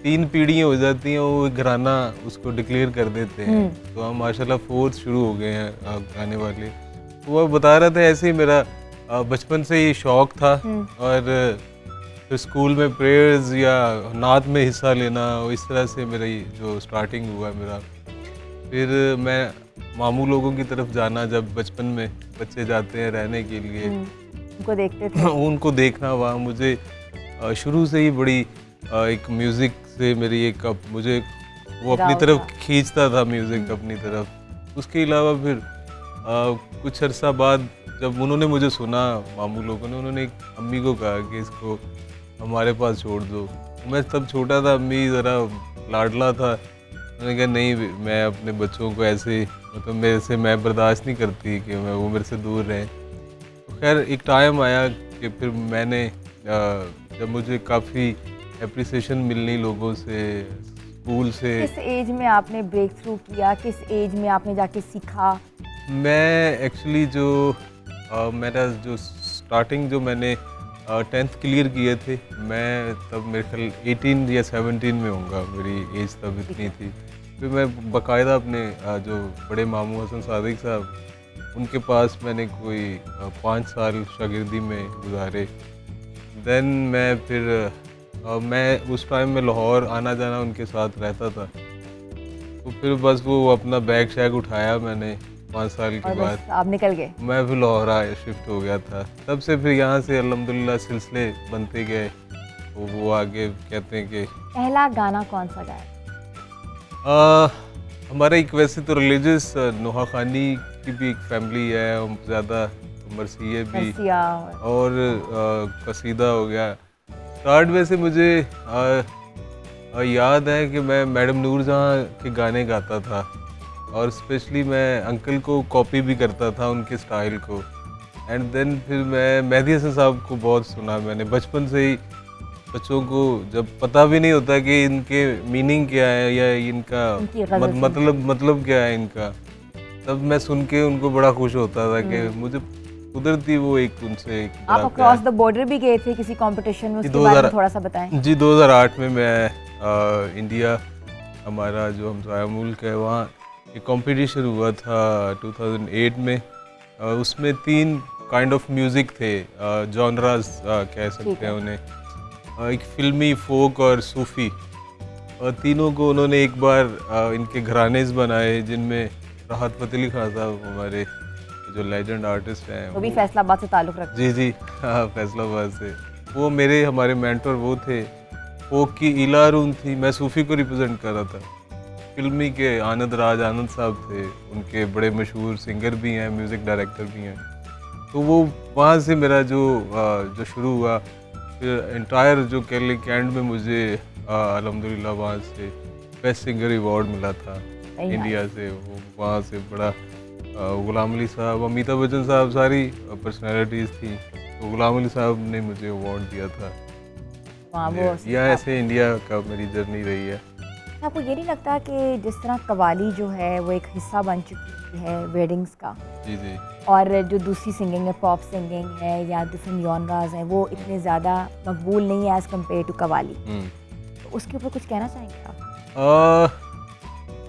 3 पीढ़ियाँ हो जाती हैं वो घराना उसको डिक्लेयर कर देते हैं। तो हम माशाल्लाह फोर्थ शुरू हो गए हैं गाने वाले। तो वो बता रहा था ऐसे ही मेरा बचपन से ही शौक था और फिर स्कूल में प्रेयर्स या नात में हिस्सा लेना, इस तरह से मेरा जो स्टार्टिंग हुआ मेरा। फिर मैं मामू लोगों की तरफ जाना, जब बचपन में बच्चे जाते हैं रहने के लिए, उनको देखते थे। उनको देखना वहाँ मुझे शुरू से ही बड़ी एक म्यूज़िक से मेरी एक मुझे वो अपनी लगाव तरफ था। खींचता था म्यूज़िक अपनी तरफ। उसके अलावा फिर कुछ अरसा बाद जब उन्होंने मुझे सुना, मामू लोगों ने, उन्होंने अम्मी को कहा कि इसको हमारे पास छोड़ दो। मैं तब छोटा था, अम्मी ज़रा लाडला था, उन्होंने कहा नहीं मैं अपने बच्चों को ऐसे मतलब मेरे से मैं बर्दाश्त नहीं करती कि वो मेरे से दूर रहें। तो खैर एक टाइम आया कि फिर मैंने जब मुझे काफ़ी एप्रिसिएशन मिलनी लोगों से, स्कूल से। किस एज में आपने ब्रेक थ्रू किया? किस एज में आपने जाके सीखा? मैं एक्चुअली जो मेरा जो स्टार्टिंग जो मैंने 10th क्लियर किए थे, मैं तब मेरे ख्याल 18 या 17 में होऊंगा, मेरी एज तब इतनी थी। फिर मैं बाकायदा अपने जो बड़े मामू हसन सादिक साहब, उनके पास मैंने कोई 5 साल शागिर्दी में गुजारे। देन मैं फिर मैं उस टाइम में लाहौर आना जाना उनके साथ रहता था। तो फिर बस वो अपना बैग शैग उठाया मैंने 5 साल के और बाद, बस आप निकल गए? मैं फिर लाहौर शिफ्ट हो गया था। तब से फिर यहाँ से अल्हम्दुलिल्लाह सिलसिले बनते गए। वो आगे कहते हैं कि पहला गाना कौन सा गाया? हमारा एक वैसे तो रिलीजियस नोहा खानी की भी एक फैमिली है, हम ज़्यादा मरसिये भी मरसिया और कसीदा हो गया। स्टार्ट वैसे मुझे याद है कि मैं मैडम नूरजहाँ के गाने गाता था और स्पेशली मैं अंकल को कॉपी भी करता था उनके स्टाइल को। एंड देन फिर मैं मेहदी हसन साहब को बहुत सुना मैंने बचपन से ही। बच्चों को जब पता भी नहीं होता कि इनके मीनिंग क्या है या इनका मतलब क्या है इनका, तब मैं सुन के उनको बड़ा खुश होता था कि मुझे कुदरती वो एक उनसे एक आप अक्रॉस द बॉर्डर भी गए थे किसी कंपटीशन में, उसके बारे में थोड़ा सा बताएं। जी 2008 में मैं इंडिया, हमारा जो हमसाया मुल्क है, वहाँ एक कंपटीशन हुआ था 2008 में। उसमें 3 काइंड ऑफ म्यूज़िक थे, जॉनरास कह सकते हैं उन्हें, एक फिल्मी, फोक और सूफ़ी। और तीनों को उन्होंने एक बार इनके घरानेज बनाए, जिनमें राहत फ़तेह अली खान साहब हमारे जो लेजेंड आर्टिस्ट हैं, वो भी फैसलाबाद से ताल्लुक़ रखते जी जी हाँ फैसलाबाद से, वो मेरे हमारे मेंटर वो थे। फोक की इला अरुण थी, मैं सूफ़ी को रिप्रेजेंट कर रहा था। फिल्मी के आनंद राज आनंद साहब थे, उनके बड़े मशहूर सिंगर भी हैं, म्यूज़िक डायरेक्टर भी हैं। तो वो वहाँ से मेरा जो शुरू हुआ। फिर इंटायर जो कैली कैंड में मुझे अल्हम्दुलिल्लाह वहाँ से बेस्ट सिंगर अवार्ड मिला था इंडिया से। वो वहाँ से बड़ा गुलाम अली साहब, अमिताभ बच्चन साहब, सारी पर्सनैलिटीज़ थी। तो गुलाम अली साहब ने मुझे अवार्ड दिया था। या ऐसे इंडिया का मेरी जर्नी रही है। आपको ये नहीं लगता कि जिस तरह कवाली जो है वो एक हिस्सा बन चुकी है वेडिंग्स का, जी जी और जो दूसरी सिंगिंग है, पॉप सिंगिंग है या डिफरेंट जॉनराज हैं, वो इतने ज़्यादा मकबूल नहीं है एज़ कम्पेयर टू कवाली। तो उसके ऊपर कुछ कहना चाहेंगे आप?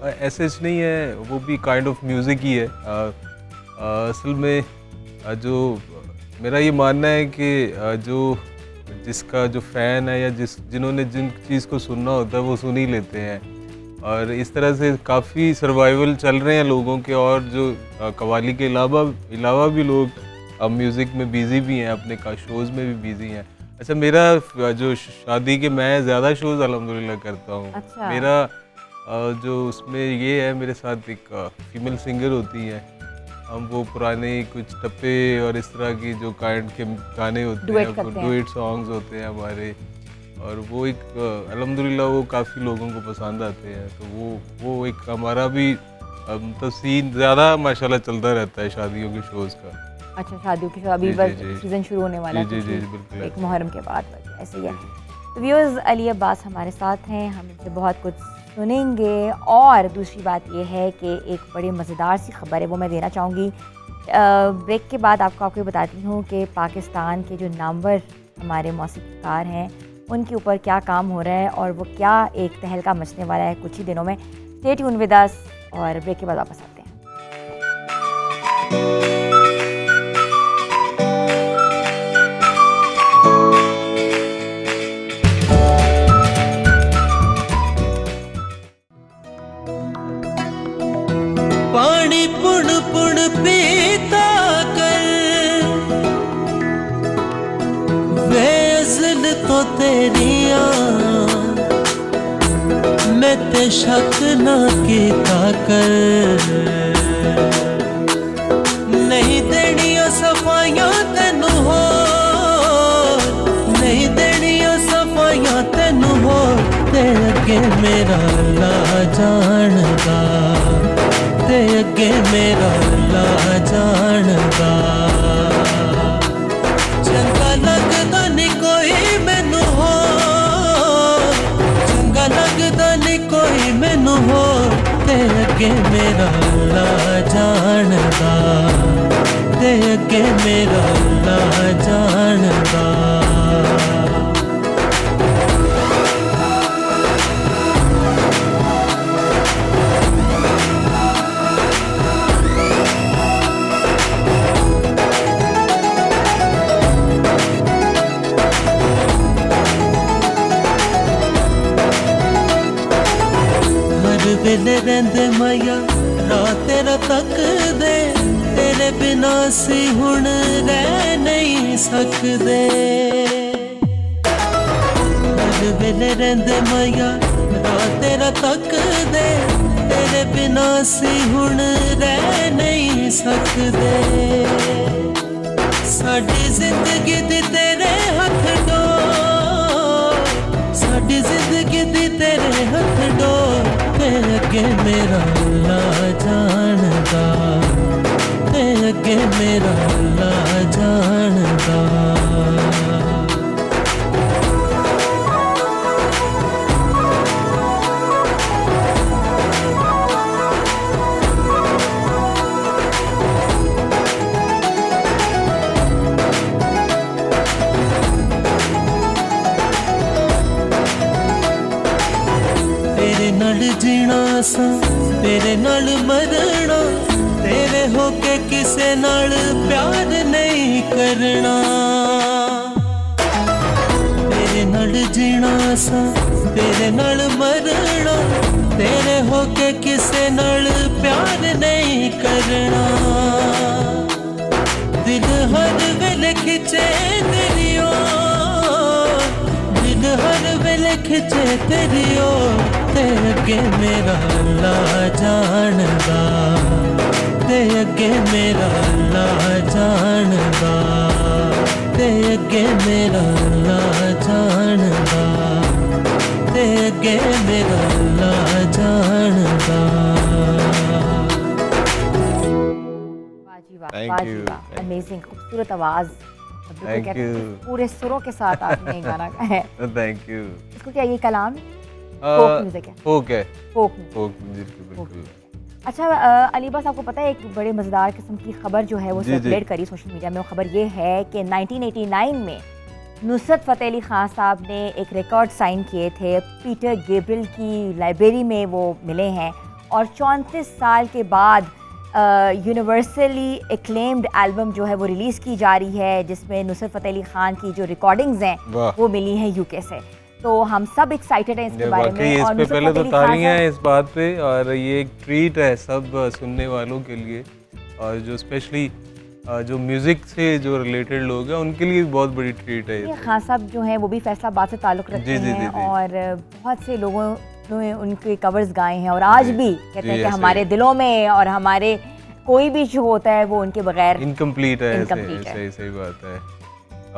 ऐसे कुछ नहीं है, वो भी काइंड ऑफ म्यूज़िक ही है। असल में जो मेरा ये मानना है कि जो जिसका जो फ़ैन है या जिन्होंने जिन चीज़ को सुनना होता है वो सुन ही लेते हैं, और इस तरह से काफ़ी सर्वाइवल चल रहे हैं लोगों के। और जो कव्वाली के अलावा भी लोग म्यूज़िक में बिज़ी भी हैं, अपने शोज़ में भी बिज़ी हैं। अच्छा, मेरा जो शादी के मैं ज़्यादा शोज़ अल्हम्दुलिल्लाह करता हूँ। अच्छा। मेरा जो उसमें ये है, मेरे साथ एक फीमेल सिंगर होती है। हम वो पुराने कुछ टप्पे और इस तरह की जो काइंड के गाने होते Duet हैं, करते हैं। डुएट सॉन्ग्स होते हैं हमारे, और वो एक अल्हम्दुलिल्लाह वो काफ़ी लोगों को पसंद आते हैं। तो वो एक हमारा भी मतलब सीन ज़्यादा माशाल्लाह चलता रहता है शादियों के शोज़ का। अच्छा, शादियों की अभी जी, बस जी, जी। सीज़न शुरू होने वाला है, जी, जी, कुछ जी, बिल्कुल एक ऐसे। मुहर्रम के बाद बस ऐसे ही है। तो व्यूअर्स, अली अब्बास हमारे साथ हैं, हम इनसे बहुत कुछ सुनेंगे। और दूसरी बात ये है कि एक बड़ी मज़ेदार सी खबर है, वो मैं देना चाहूँगी। ब्रेक के बाद आपको बताती हूँ कि पाकिस्तान के जो नामवर हमारे मौसीकीकार हैं, उनके ऊपर क्या काम हो रहा है और वो क्या एक तहलका मचने वाला है कुछ ही दिनों में। स्टे ट्यून विद अस, और ब्रेक के बाद वापस आते हैं। पानी पुण पुण पीता कर, वेज़ल तो तेरिया मैं ते शक ना कीता कर। नहीं देनिया सफाइयां तेनू हो, नहीं देनिया सफाइयां तेनू हो, ते अगे मेरा ला जानदा, ते अगे मेरा ला जानदा। चंगा लगदा नी कोई मैनू हो, चंगा लगदा नी कोई मैनू हो, ते अगे मेरा ला जानदा, ते अगे मेरा ला जानदा। वेले रहंदे माया रात तेरा तक दे, तेरे बिना सी हुण रह नहीं सकदे। हर वेले रहंदे माया रात तेरा तक दे, तेरे बिना सी हुण रह नहीं सकदे। साडी जिंदगी दी तेरे हथ डोर, साडी जिंदगी दी तेरे हथ डोर, ते अगे मेरा ला जानदा, ते अगे मेरा ला जानदा। तेरे नाल जीना सा, तेरे नाल मरना, तेरे होके किसे नाल प्यार नहीं करना। तेरे नाल जीना सा, तेरे नाल मरना, तेरे होके किसे नाल प्यार नहीं करना। दिल हर वेले खिंचे तेरी ओर, दिल हर वेले खिंचे तेरी ओर, ते अगे मेरा ला जानदा, ते अगे मेरा ला जानदा, ते अगे मेरा ला जानदा, ते अगे मेरा ला जानदा। वाह जी वाह, Thank वाह जी you, वाह, thank you. अमेजिंग, खूबसूरत आवाज़। बिल्कुल Thank कहते हैं, you. पूरे सुरों के साथ आपने ये गाना गाया है। Thank you. इसको क्या ये कलाम फोक म्यूजिक है? फोक है, फोक म्यूजिक। फोक म्यूजिक बिल्कुल। अच्छा अली बस आपको पता है एक बड़े मज़ेदार किस्म की खबर जो है वो जी, जी। सर्कुलेट करी सोशल मीडिया में। वो खबर ये है कि 1989 में नुसरत फ़तेह अली ख़ान साहब ने एक रिकॉर्ड साइन किए थे, पीटर गैब्रियल की लाइब्रेरी में वो मिले हैं और 34 साल के बाद यूनिवर्सली एक्लेम्ड एल्बम जो है वो रिलीज़ की जा रही है, जिसमें नुसरत फ़तेह अली ख़ान की जो रिकॉर्डिंग्स हैं वाह। वो मिली हैं यूके से। तो हम सब एक्साइटेड हैं इसके बारे वाकई में। इस और पे नुसरत पहले फ़तेह तो अली ख़ान तालियां साहब हैं इस बात पे, और ये एक ट्रीट है सब सुनने वालों के लिए, और जो स्पेशली जो म्यूज़िक से जो रिलेटेड लोग हैं उनके लिए बहुत बड़ी ट्रीट है ये ये। खान साहब जो हैं वो भी फैसलाबाद से ताल्लुक़ रखते जी, जी, हैं जी, जी। और बहुत से लोगों ने उनके कवर्स गाए हैं और आज जी, भी कहते जी, हैं कि ऐसे हमारे ही। दिलों में और हमारे कोई भी शो होता है वो उनके बगैर इनकम्प्लीट है, ऐसे Incomplete है। सही सही बात है।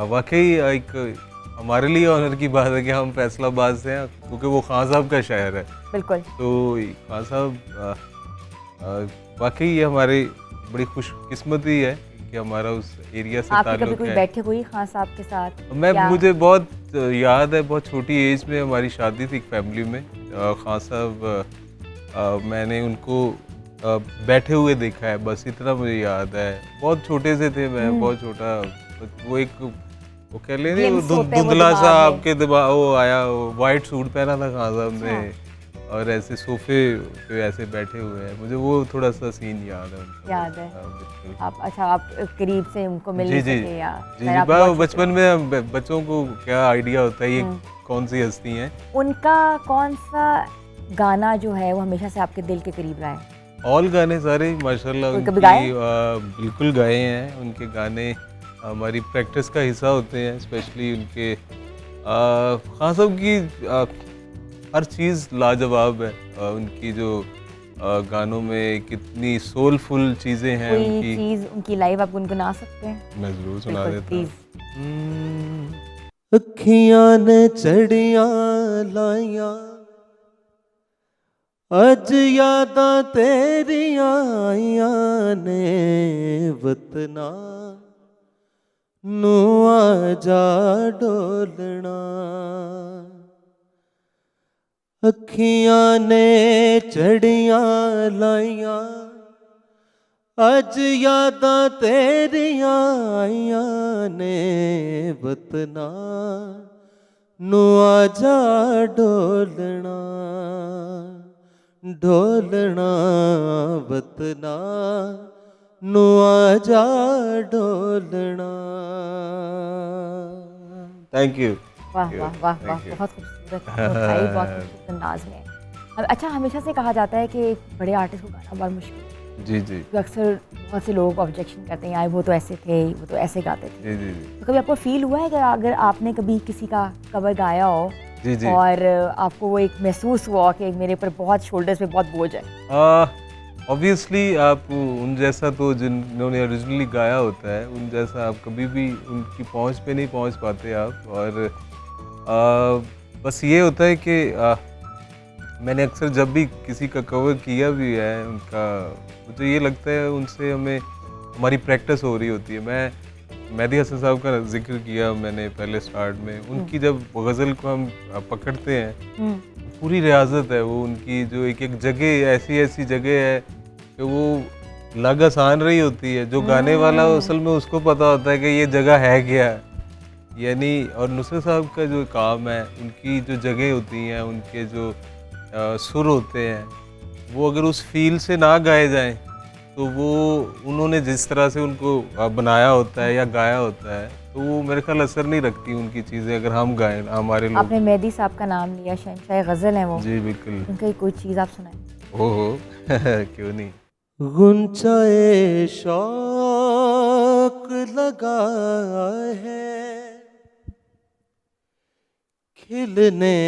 वाकई एक हमारे लिए ऑनर की बात है कि हम फैसलाबाद से हैं, क्योंकि वो खान साहब का शहर है। बिल्कुल। तो खान साहब वाकई ये हमारी बड़ी खुशकिस्मती है कि हमारा उस एरिया से आपकी कभी ताल्लुक़ कोई है। बैठक हुई खान साहब के साथ? या मुझे बहुत याद है, बहुत छोटी एज में हमारी शादी थी एक फैमिली में। खान साहब मैंने उनको बैठे हुए देखा है, बस इतना मुझे याद है। बहुत छोटे से थे, मैं बहुत छोटा। वो एक वो कह लें नहीं, वो Glimpse होते हैं वो धुंधला सा दिमाग में। आपके दिमाग वो आया, वो वाइट सूट पहना था खान साहब ने और ऐसे सोफे पे ऐसे बैठे हुए हैं। मुझे वो थोड़ा सा सीन याद है उनका। याद है। बिल्कुल। आप अच्छा आप करीब से उनको मिल जी नहीं जी सके या जी शायद जी आप बहुत छोटे बचपन में बच्चों को क्या आइडिया होता है ये कौन सी हस्ती हैं। हो। उनका कौन सा गाना जो है वो हमेशा से आपके दिल के करीब रहा है? ऑल गाने सारे माशाल्लाह कोई कभी उनकी गाए? बिल्कुल गाए हैं। उनके गाने हमारी प्रैक्टिस का हिस्सा होते हैं। स्पेशली उनके खान साहब की हर चीज़ लाजवाब है। उनकी जो गानों में कितनी सोलफुल चीज़ें हैं कोई उनकी। चीज़ उनकी लाइव आप गुनगुना सकते हैं? मैं ज़रूर सुना बिल्कुल देता हूँ। प्लीज़। अखियां ने चढ़ियां लाइयां अज यादां तेरियां आइयां ने वतना नू आजा डोलना। अखियां ने चढ़ियां लाइयां अज यादां तेरियां आइयां ने वतना नू आजा डोलना डोलना वतना नू आजा डोलना। Thank you. वाह वाह वाह वाह, बहुत खूबसूरत भाई, बहुत खूबसूरत अंदाज में। अच्छा, हमेशा से कहा जाता है कि एक बड़े आर्टिस्ट को गाना बहुत मुश्किल है, जी जी जो अक्सर बहुत से लोग ऑब्जेक्शन करते हैं यार वो तो ऐसे थे, वो तो ऐसे गाते थे। जी जी जी तो कभी आपको फील हुआ है कि अगर आपने कभी किसी का कवर गाया हो जी जी और आपको वो एक महसूस हुआ कि मेरे ऊपर बहुत शोल्डर्स पे बहुत बोझ है? ऑब्वियसली आप उन जैसा तो जिन्होंने ओरिजिनली गाया होता है उन जैसा आप कभी भी उनकी पहुंच पे नहीं पहुंच पाते आप। और बस ये होता है कि मैंने अक्सर जब भी किसी का कवर किया भी है उनका, मुझे ये लगता है उनसे हमें हमारी प्रैक्टिस हो रही होती है। मैं मेहदी हसन साहब का जिक्र किया मैंने पहले स्टार्ट में। उनकी जब गज़ल को हम पकड़ते हैं, पूरी रियाजत है वो उनकी। जो एक एक जगह ऐसी ऐसी जगह है कि वो लग आसान रही होती है, जो गाने वाला असल में उसको पता होता है कि ये जगह है क्या। यानी और नुसरत साहब का जो काम है, उनकी जो जगह होती हैं, उनके जो सुर होते हैं, वो अगर उस फील से ना गाए जाएं तो वो उन्होंने जिस तरह से उनको बनाया होता है या गाया होता है तो वो मेरे ख्याल असर नहीं रखती उनकी चीज़ें अगर हम गाएं हमारे लोग। आपने मेहदी साहब का नाम लिया, शहंशाह गज़ल हैं वो, जी बिल्कुल। उनकी कोई चीज़ आप सुनाएं। ओहो क्यों नहीं। गुंचाए शौक लगा है खिलने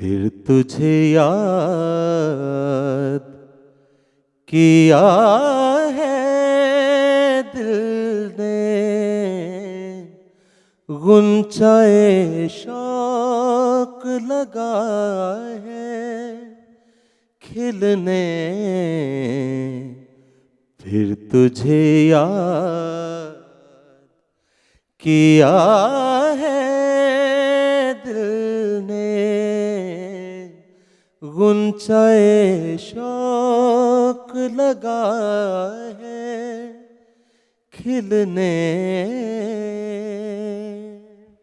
फिर तुझे याद किया है दिल ने। गुंचाए शौक लगा है खिलने फिर तुझे याद किया है दिल ने। गुंचाए शौक लगा है खिलने।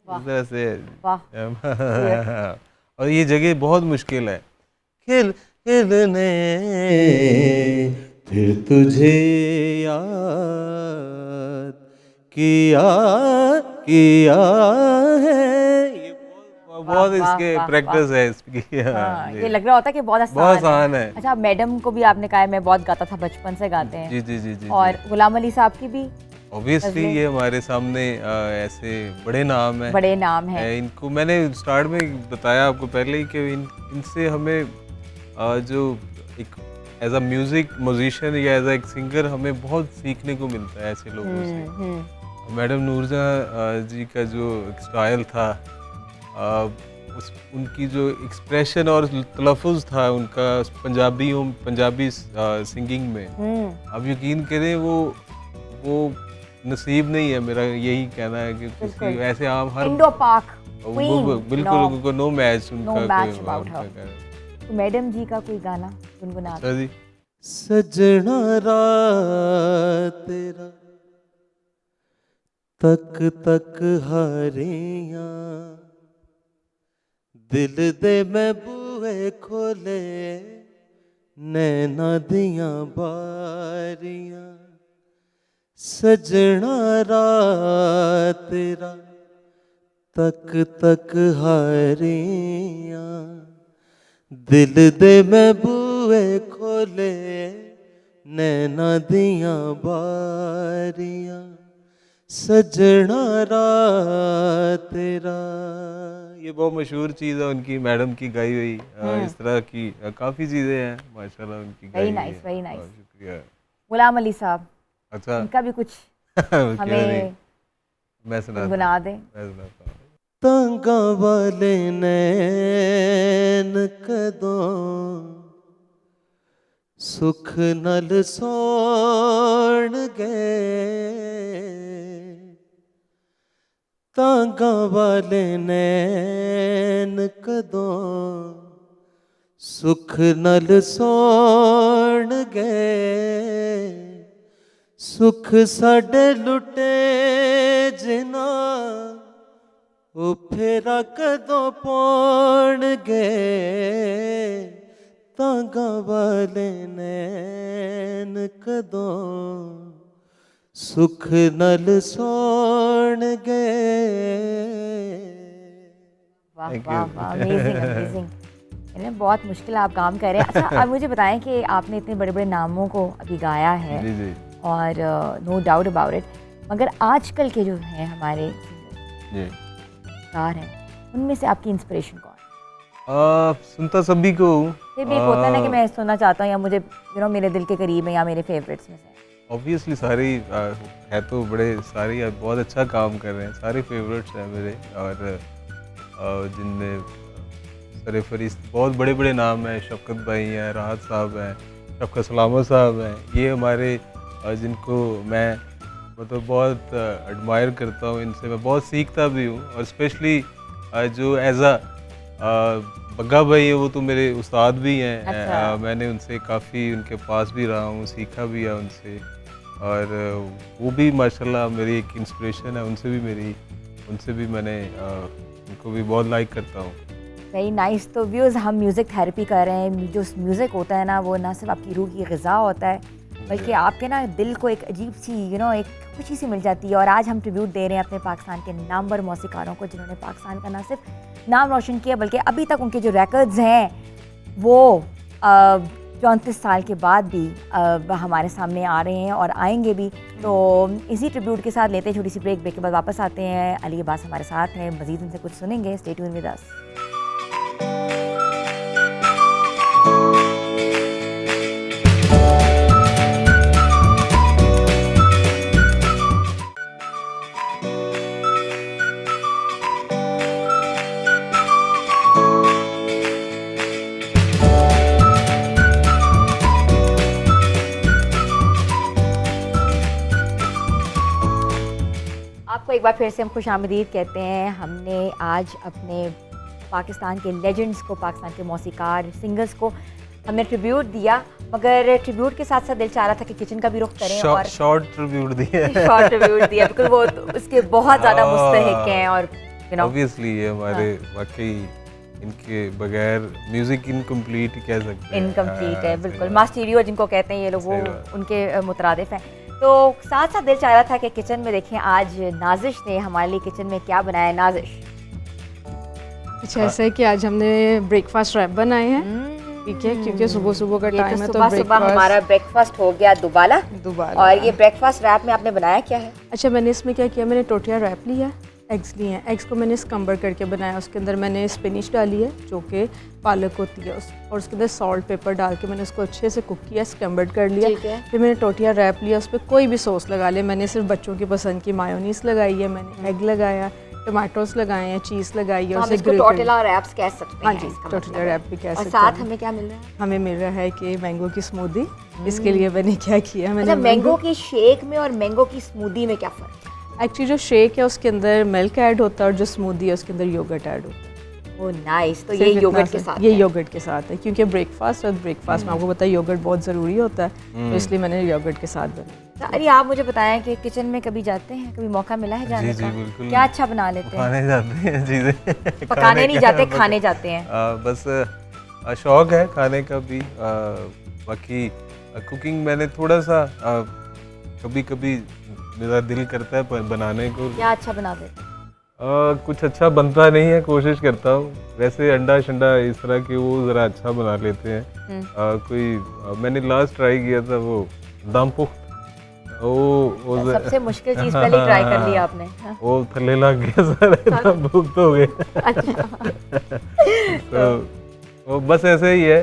इस तरह से वाह और ये जगह बहुत मुश्किल है। खिलने फिर तुझे याद किया है। ये बहुत वाह, इसके वाह, प्रैक्टिस है इसकी। हाँ, जी। ये लग रहा होता है कि बहुत बहुत आसान आसान है। अच्छा, मैडम को भी आपने कहा है मैं बहुत गाता था, बचपन से गाते हैं। जी जी जी जी। और गुलाम अली साहब की भी ऑब्वियसली गज़लें। ये हमारे सामने ऐसे बड़े नाम हैं। बड़े नाम हैं। इनको मैंने स्टार्ट में बताया आपको पहले ही कि इनसे हमें जो एक एज अ म्यूजिक म्यूजिशियन या एज अ एक सिंगर हमें बहुत सीखने को मिलता है ऐसे लोगों से। मैडम नूरजहां जी का जो स्टाइल था, उनकी जो एक्सप्रेशन और तलफ़ुज़ था उनका पंजाबी सिंगिंग में, आप यकीन करें वो नसीब नहीं है, मेरा यही कहना है कि किसी ऐसे आम हर इंडो पाक बिल्कुल को नो मैच No उनका match कोई about उनका her. कहना। तो मैडम जी का कोई गाना गुनगुना अच्छा जी। सजना रात तेरा तक तक हारियां दिल दे मैं बूहे खोले नैना दियां बारियां। सजना रात तेरा तक तक हारियां दिल दे मैं बूहे खोले नैना दियां बारियां। सजना रात तेरा। ये बहुत मशहूर चीज़ है उनकी, मैडम की गाई हुई। इस तरह की काफ़ी चीज़ें हैं माशाल्लाह उनकी गाई Very हुई nice, है। very nice. शुक्रिया। गुलाम अली साहब, अच्छा इनका भी कुछ क्यों नहीं? हमें मैं सुनाता हूँ, गुनगुना दें। मैं सुनाता हूँ। तांगा वाले नैन कदों सुख नल सौण गए। तांगा वाले नैन कदों सुख नल सौण गए। सुख साडे लुटे जिना ओ फेरा कदों पौण गए। तांगा वाले नैन कदों सुख नल सौण गए। वाह Thank वाह you. वाह, अमेजिंग अमेजिंग। इन्हें बहुत मुश्किल आप काम कर रहे हैं। अच्छा, अब मुझे बताएं कि आपने इतने बड़े बड़े नामों को अभी गाया है जी जी और नो डाउट अबाउट इट, मगर आजकल के जो हैं हमारे जी। कार हैं, उनमें से आपकी इंस्पिरेशन कौन है? सुनता सभी को हूँ। फिर भी एक होता है ना कि मैं सुनना चाहता हूँ या मुझे मेरे दिल के करीब है या मेरे फेवरेट्स में से। ऑब्वियसली सारी है तो बड़े सारी बहुत अच्छा काम कर रहे हैं, सारे फेवरेट्स हैं मेरे। और जिनमें सरफरिस्त बहुत बड़े बड़े नाम हैं, शफकत भाई हैं, राहत साहब हैं, शफकत सलामत साहब हैं। ये हमारे जिनको मैं मतलब बहुत एडमायर करता हूँ, इनसे मैं बहुत सीखता भी हूँ। और स्पेशली जो एज अ बग्गा भाई है, वो तो मेरे उस्ताद भी हैं। अच्छा। मैंने उनसे काफ़ी उनके पास भी रहा हूँ, सीखा भी है उनसे। और वो भी माशाल्लाह मेरी एक इंस्पिरेशन है, उनसे भी मैंने उनको भी बहुत लाइक करता हूँ। Very nice. तो व्यूज़, हम म्यूज़िक थेरेपी कर रहे हैं। जो म्यूज़िक होता है ना, वो ना सिर्फ आपकी रूह की ग़िज़ा होता है, बल्कि आपके ना दिल को एक अजीब सी एक खुशी सी मिल जाती है। और आज हम ट्रिब्यूट दे रहे हैं अपने पाकिस्तान के नामवर मौसीकारों को, जिन्होंने पाकिस्तान का ना सिर्फ नाम रोशन किया, बल्कि अभी तक उनके जो रिकॉर्ड्स हैं वो 34 साल के बाद भी हमारे सामने आ रहे हैं और आएंगे भी। तो इसी ट्रिब्यूट के साथ लेते हैं छोटी सी ब्रेक के बाद वापस आते हैं। अली अब्बास हमारे साथ हैं, मज़ीद उनसे कुछ सुनेंगे। Stay tuned with us. आपको एक बार फिर से हम खुशामदीद कहते हैं। हमने आज अपने पाकिस्तान के लेजेंड्स को, पाकिस्तान के मौसीकार सिंगर्स को हमने ट्रिब्यूट दिया, मगर ट्रिब्यूट के साथ साथ दिल चाह रहा था कि किचन का भी रुख करें और शॉर्ट ट्रिब्यूट दिया शॉर्ट ट्रिब्यूट दिया, बिल्कुल वो उसके बहुत ज़्यादा मुस्तहिक हैं और ऑब्वियसली ये हमारे वाकई इनके बगैर म्यूजिक इनकम्प्लीट कह सकते हैं। इनकम्प्लीट है बिल्कुल, मास्टीरियो जिनको कहते हैं ये लोग, वो सही बात। उनके मुतरादिफ हैं। तो साथ साथ दिल चाह रहा था कि किचन में देखें आज नाजिश ने हमारे लिए किचन में क्या बनाया। नाजिश कुछ ऐसा है कि आज हमने ब्रेकफास्ट रैप बनाए हैं, ठीक है, क्योंकि सुबह सुबह का ये टाइम है तो सुबह सुबह हमारा ब्रेकफास्ट हो गया दुबाला। और ये ब्रेकफास्ट रैप में आपने बनाया क्या है? अच्छा, मैंने इसमें क्या किया, मैंने टोटिया रैप लिया, एग्स लिए हैं, एग्स को मैंने स्कम्बर करके बनाया, उसके अंदर मैंने स्पिनिश डाली है जो कि पालक होती है और उसके अंदर सॉल्ट पेपर डाल के मैंने उसको अच्छे से कुक किया, स्कम्बर्ड कर लिया। फिर मैंने टोटिया रैप लिया, उस पर कोई भी सॉस लगा लिया, मैंने सिर्फ बच्चों की पसंद की मायोनीस लगाई है, मैंने एग लगाया, टमाटोस लगाए हैं, चीज़ लगाई है, हम इसको टोटेला रैप्स कह सकते हैं। हाँ जी, टोटेला रैप भी कह सकते हैं। साथ हमें क्या मिल रहा है? हमें मिल रहा है कि मैंगो की स्मूदी। इसके लिए मैंने क्या किया, मैंने मैंगो की शेक में और मैंगो की स्मूदी में क्या फ़र्क है? एक्चुअली जो शेक है उसके अंदर मिल्क ऐड होता है और जो स्मूदी है उसके अंदर योगर्ट ऐड होता है। ओह नाइस, तो ये योगर्ट के साथ, ये योगर्ट के साथ है, क्योंकि ब्रेकफास्ट और ब्रेकफास्ट में आपको पता है योगर्ट बहुत ज़रूरी होता है, तो इसलिए मैंने योगर्ट के साथ बनाया। अरे आप मुझे बताएं कि किचन में कभी जाते हैं, कभी मौका मिला है जाने जी, का? बिल्कुल। क्या अच्छा बना लेते हैं? खाने जाते हैं चीज़ें पकाने नहीं जाते, खाने जाते हैं। बस शौक है खाने का भी। बाकी कुकिंग मैंने थोड़ा सा कभी कभी मेरा दिल करता है बनाने को। क्या अच्छा बना देते हैं? कुछ अच्छा बनता नहीं है, कोशिश करता हूँ। वैसे अंडा शंडा इस तरह के वो ज़रा अच्छा बना लेते हैं। मैंने लास्ट ट्राई किया था वो दम पुख्त, वो सबसे मुश्किल चीज़ पहले ट्राई कर लिया आपने। वो थल्ले लग गया सारे, दम पुख्त हो गए। तो बस ऐसे ही है।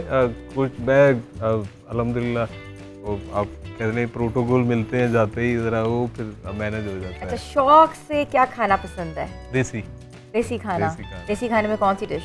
कुछ मैं अल्हम्दुलिल्लाह वो आप कहने प्रोटोकॉल मिलते हैं जाते ही ज़रा वो फिर मैनेज हो जाता है। अच्छा, शौक से क्या खाना पसंद है? देसी खाना। देसी खाने में कौन सी डिश?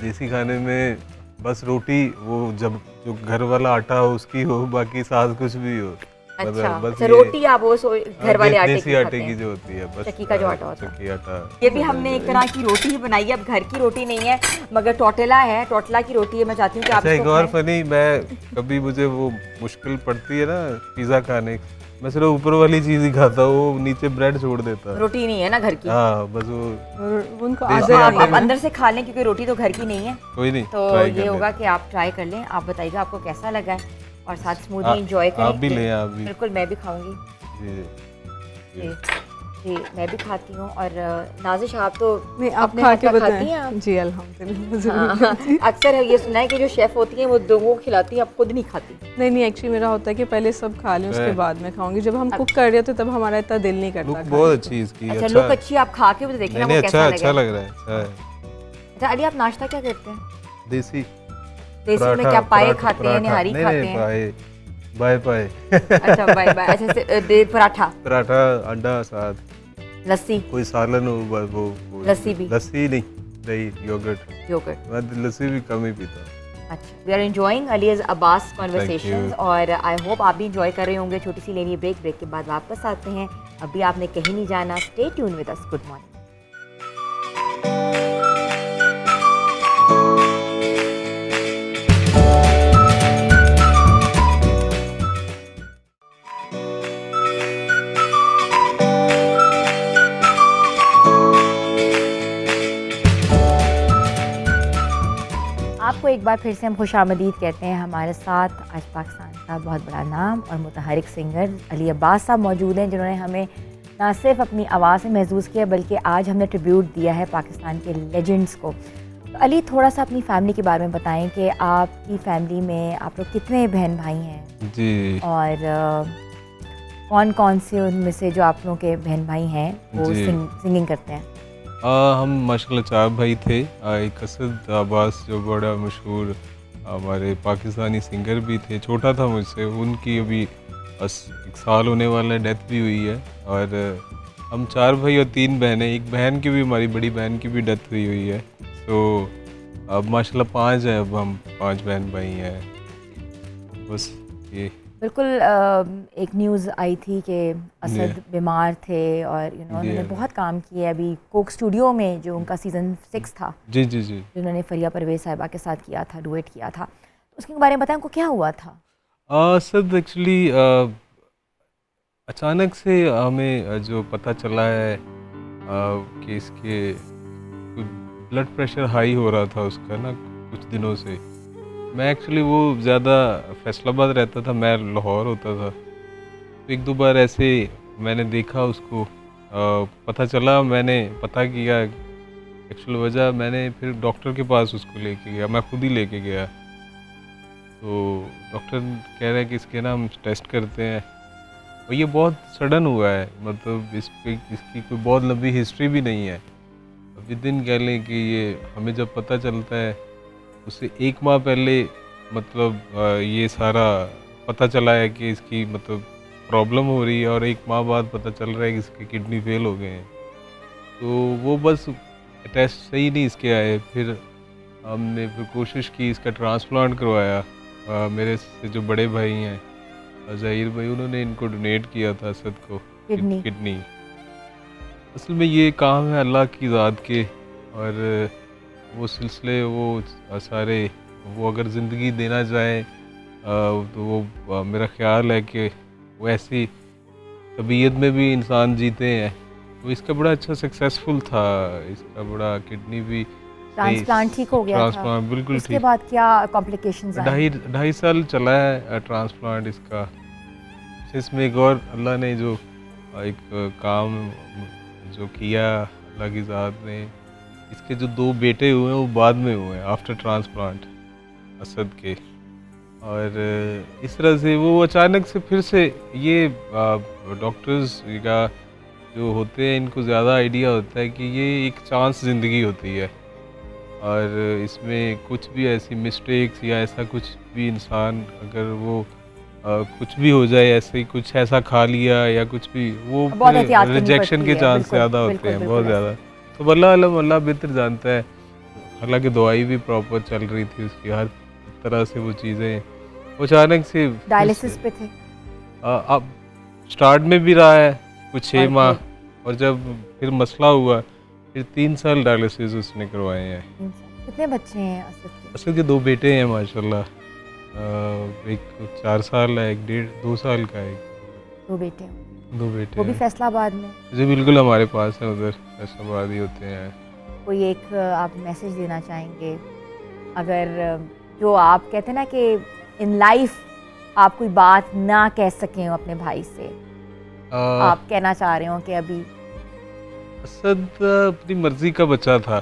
देसी खाने में बस रोटी, वो जब जो घर वाला आटा हो उसकी हो, बाकी साथ कुछ भी हो। अच्छा, रोटी आप वो घर वाले आटे देसी आटे की जो होती है, बस चक्की का जो आटा होता है, चक्की आटा। ये भी हमने एक तरह की रोटी ही बनाई है। अब घर की रोटी नहीं है मगर टोटेला है, टोटला की रोटी है। मैं चाहती हूँ कि आप एक और फनी, मैं कभी मुझे वो मुश्किल पड़ती है ना पिज़्ज़ा खाने, मैं सिर्फ ऊपर वाली चीज़ ही खाता हूँ, वो नीचे ब्रेड छोड़ देता है। रोटी नहीं है ना घर की। हाँ, बस वो उनको आप अंदर से खा लें क्योंकि रोटी तो घर की नहीं है। कोई नहीं, तो ये होगा कि आप ट्राई कर लें। आप बताइएगा आपको कैसा लगा है और साथ स्मूदी एंजॉय करें। आप भी लें, आप भी। बिल्कुल, मैं भी खाऊंगी। जी जी, मैं भी खाती हूँ। और नाजिश आप तो आप खा के बताती हैं? जी अल्हम्दुलिल्लाह। अक्सर ये सुना है कि जो शेफ होती हैं वो लोगों को खिलाती हैं, आप खुद नहीं खाती। नहीं, एक्चुअली मेरा होता है कि पहले सब खा लें उसके बाद मैं खाऊंगी। जब हम कुक कर रहे होते तब हमारा इतना दिल नहीं करता। बहुत अच्छी इसकी। अच्छा, लुक अच्छी, आप खा के भी देखिए ना वो कैसा अच्छा लग रहा है। अच्छा अली, आप नाश्ता क्या करते हैं? देसी में क्या पाए खाते हैं, निहारी खाते हैं? Bye bye. अच्छा बाय बाय। अच्छा, पराठा अंडा साथ, लस्सी, कोई सालन हो, वो लस्सी भी? लस्सी नहीं, दही, योगर्ट। मैं लस्सी भी कम ही पीता हूँ। अच्छा, we are enjoying Alizeh Abbas conversations और आई होप आप भी एंजॉय कर रहे होंगे। छोटी सी लेनी ब्रेक के बाद वापस आते हैं। अभी आपने कहीं नहीं जाना, stay tune with us. Good morning. आपको एक बार फिर से हम खुशामदीद कहते हैं। हमारे साथ आज पाकिस्तान का बहुत बड़ा नाम और मुतहरिक सिंगर अली अब्बास साहब मौजूद हैं, जिन्होंने हमें ना सिर्फ अपनी आवाज़ से महसूस किया बल्कि आज हमने ट्रिब्यूट दिया है पाकिस्तान के लेजेंड्स को। तो अली, थोड़ा सा अपनी फैमिली के बारे में बताएं कि आपकी फैमिली में आप लोग कितने बहन भाई हैं जी, और कौन कौन से उनमें से जो आप लोगों के बहन भाई हैं वो सिंगिंग करते हैं? हम माशाल्लाह 4 भाई थे। एक असद अब्बास जो बड़ा मशहूर हमारे पाकिस्तानी सिंगर भी थे, छोटा था मुझसे, उनकी अभी 1 साल होने वाला है, डेथ भी हुई है। और हम 4 भाई और 3 बहनें, एक बहन की भी, हमारी बड़ी बहन की भी डेथ हुई है। तो अब माशाल्लाह 5 है, अब हम 5 बहन भाई हैं। बस ये बिल्कुल एक न्यूज़ आई थी कि असद बीमार थे और उन्होंने बहुत काम किया अभी कोक स्टूडियो में जो उनका सीज़न 6 था जी जी जी। जिन्होंने फरिया परवेज साहिबा के साथ किया था, डुएट किया था, तो उसके बारे में बताएं, उनको क्या हुआ था? सर एक्चुअली अचानक से हमें जो पता चला है कि इसके ब्लड प्रेशर हाई हो रहा था उसका ना कुछ दिनों से। मैं एक्चुअली वो ज़्यादा फैसलाबाद रहता था, मैं लाहौर होता था, तो एक दो बार ऐसे मैंने देखा उसको, पता चला, मैंने पता किया एक्चुअल वजह, मैंने फिर डॉक्टर के पास उसको लेके गया, मैं खुद ही लेके गया। तो डॉक्टर कह रहे हैं कि इसके ना हम टेस्ट करते हैं, और ये बहुत सडन हुआ है, मतलब इसकी कोई बहुत लंबी हिस्ट्री भी नहीं है। विद इन कह लें कि ये हमें जब पता चलता है उससे 1 माह पहले मतलब ये सारा पता चला है कि इसकी मतलब प्रॉब्लम हो रही है, और 1 माह बाद पता चल रहा है कि इसके किडनी फेल हो गए हैं। तो वो बस टेस्ट सही नहीं इसके आए, फिर हमने फिर कोशिश की, इसका ट्रांसप्लांट करवाया। मेरे से जो बड़े भाई हैं ज़हीर भाई, उन्होंने इनको डोनेट किया था असद को किडनी। असल में ये काम है अल्लाह की ज़ात के, और वो सिलसिले वो सारे वो अगर ज़िंदगी देना चाहे तो वो मेरा ख्याल है कि वो ऐसी तबीयत में भी इंसान जीते हैं। तो इसका बड़ा अच्छा सक्सेसफुल था, इसका बड़ा किडनी भी ट्रांसप्लांट ठीक हो गया था। ट्रांसप्लांट बिल्कुल ठीक। उसके बाद क्या कॉम्प्लिकेशंस आए? 2.5 साल चला है ट्रांसप्लांट इसका। इसमें एक और अल्लाह ने जो एक काम जो किया अल्लाह की ज़ात ने, इसके जो 2 बेटे हुए हैं वो बाद में हुए हैं आफ्टर ट्रांसप्लांट असद के। और इस तरह से वो अचानक से फिर से ये डॉक्टर्स का जो होते हैं इनको ज़्यादा आइडिया होता है कि ये एक चांस ज़िंदगी होती है, और इसमें कुछ भी ऐसी मिस्टेक्स या ऐसा कुछ भी इंसान अगर वो कुछ भी हो जाए, ऐसे ही कुछ ऐसा खा लिया या कुछ भी, वो रिजेक्शन के चांस ज़्यादा होते हैं, बहुत ज़्यादा। तो अल्लाह बेहतर जानता है। हालांकि दवाई भी प्रॉपर चल रही थी उसकी, हर तरह से वो चीज़ें अचानक से डायलिसिस पे थे। अब स्टार्ट में भी रहा है कुछ 6 माह, और जब फिर मसला हुआ फिर 3 साल डायलिसिस उसने करवाए हैं। कितने बच्चे हैं असद के? असद के 2 बेटे हैं माशाल्लाह, एक 4 साल है, एक 1.5-2 साल का है। 2 बेटे हैं। 2 बेटे वो भी हैं फैसलाबाद में? जी बिल्कुल, हमारे पास है, उधर फैसलाबाद ही होते हैं। कोई एक आप मैसेज देना चाहेंगे, अगर जो आप कहते हैं ना कि इन लाइफ आप कोई बात ना कह सकें हो अपने भाई से, आप कहना चाह रहे हो कि अभी? असद अपनी मर्ज़ी का बच्चा था।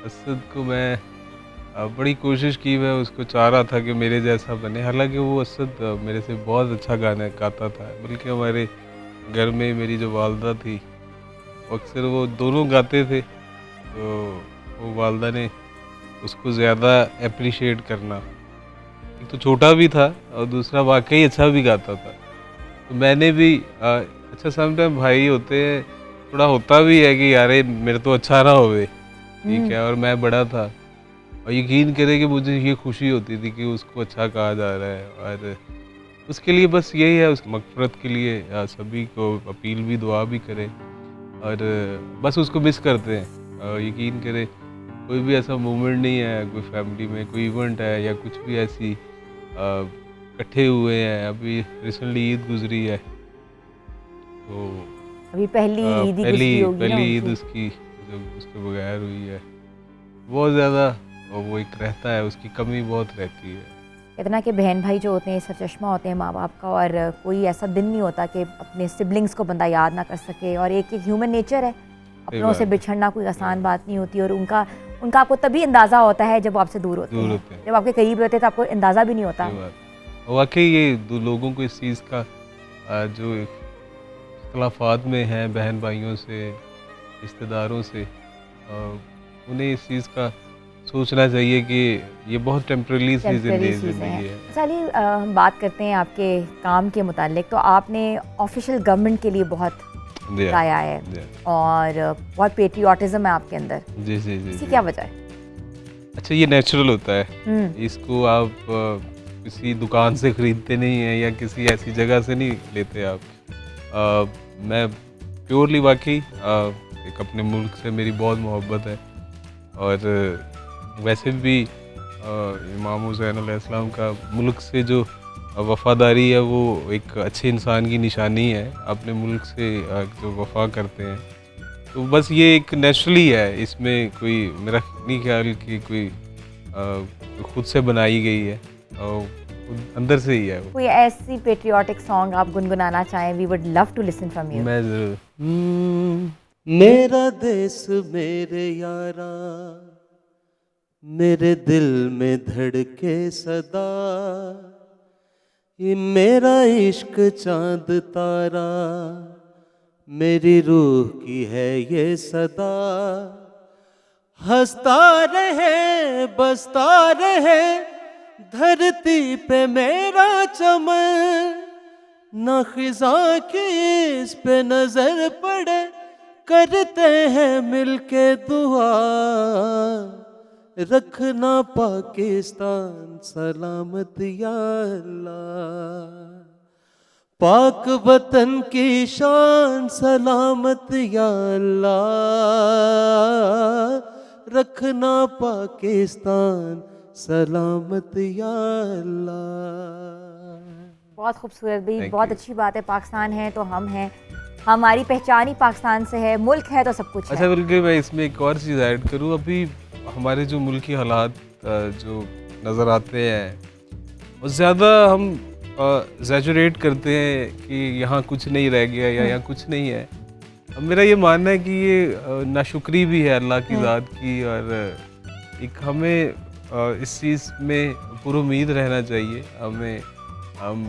असद को मैं बड़ी कोशिश की, मैं उसको चाह रहा था कि मेरे जैसा बने। हालांकि वो असद मेरे से बहुत अच्छा गाना गाता था, बल्कि हमारे घर में मेरी जो वालदा थी अक्सर वो दोनों गाते थे, तो वो वालदा ने उसको ज़्यादा अप्रिशिएट करना। एक तो छोटा भी था और दूसरा वाकई अच्छा भी गाता था। तो मैंने भी अच्छा समटाइम भाई होते हैं, थोड़ा होता भी है कि यार मेरे तो अच्छा ना होवे, ठीक है, और मैं बड़ा था, और यकीन करे कि मुझे ये खुशी होती थी कि उसको अच्छा कहा जा रहा है। और उसके लिए बस यही है, उस मग़फ़िरत के लिए सभी को अपील भी, दुआ भी करें, और बस उसको मिस करते हैं। यकीन करें कोई भी ऐसा मोमेंट नहीं है, कोई फैमिली में कोई इवेंट है या कुछ भी ऐसी इकट्ठे हुए हैं। अभी रिसेंटली ईद गुजरी है, तो अभी पहली ईद उसकी जब उसके बगैर हुई है, बहुत ज़्यादा वो एक रहता है, उसकी कमी बहुत रहती है। इतना कि बहन भाई जो होते हैं सरचश्मा होते हैं माँ बाप का, और कोई ऐसा दिन नहीं होता कि अपने सिबलिंग्स को बंदा याद ना कर सके, और एक ह्यूमन नेचर है, अपनों से बिछड़ना कोई आसान बात नहीं होती, और उनका आपको तभी अंदाज़ा होता है जब आपसे दूर होते हैं। जब आपके करीब रहते हैं तो आपको अंदाज़ा भी नहीं होता। वाकई ये 2 लोगों को इस चीज़ का जो इख्तलाफात में हैं बहन भाइयों से, रिश्तेदारों से, उन्हें इस चीज़ का सोचना चाहिए कि ये बहुत टेम्परेरी सी जिंदगी है। चलिए हम बात करते हैं आपके काम के मुतालिक। तो आपने ऑफिशियल गवर्नमेंट के लिए बहुत गाया है, और बहुत पेट्रियाटिज्म है आपके अंदर। जी जी जी। इसकी क्या वजह है? अच्छा, ये नेचुरल होता है, इसको आप किसी दुकान से ख़रीदते नहीं हैं या किसी ऐसी जगह से नहीं लेते आप। मैं प्योरली वाकई एक अपने मुल्क से मेरी बहुत मोहब्बत है, और वैसे भी इमाम हुसैन अलैहिस्सलाम का मुल्क से जो वफ़ादारी है वो एक अच्छे इंसान की निशानी है, अपने मुल्क से जो वफ़ा करते हैं। तो बस ये एक नेचुरली है, इसमें कोई मेरा नहीं ख्याल कि कोई खुद से बनाई गई है, अंदर से ही है वो। कोई ऐसी पेट्रियाटिक सॉन्ग आप गुनगुनाना चाहें, we would love to listen from you. मैं ज़रूर। मेरा देश मेरे यारा, मेरे दिल में धड़के सदा, ये मेरा इश्क चांद तारा, मेरी रूह की है ये सदा। हंसता रहे बसता रहे धरती पे मेरा चमन, न खिज़ां की इस पे नजर पड़े, करते हैं मिलके दुआ, रखना पाकिस्तान सलामत या अल्लाह। पाक वतन की शान सलामत या अल्लाह, रखना पाकिस्तान सलामत या अल्लाह। बहुत खूबसूरत भी, Thank बहुत you. अच्छी बात है। पाकिस्तान है तो हम हैं, हमारी पहचान ही पाकिस्तान से है, मुल्क है तो सब कुछ अच्छा, है। बल्कि मैं इसमें एक और चीज़ ऐड करूँ, अभी हमारे जो मुल्की हालात जो नज़र आते हैं वो ज़्यादा हम एग्जैजरेट करते हैं कि यहाँ कुछ नहीं रह गया या यहाँ कुछ नहीं है। अब मेरा ये मानना है कि ये नाशुक्री भी है अल्लाह की ज़ात की, और एक हमें इस चीज़ में पुरुमीद रहना चाहिए। हम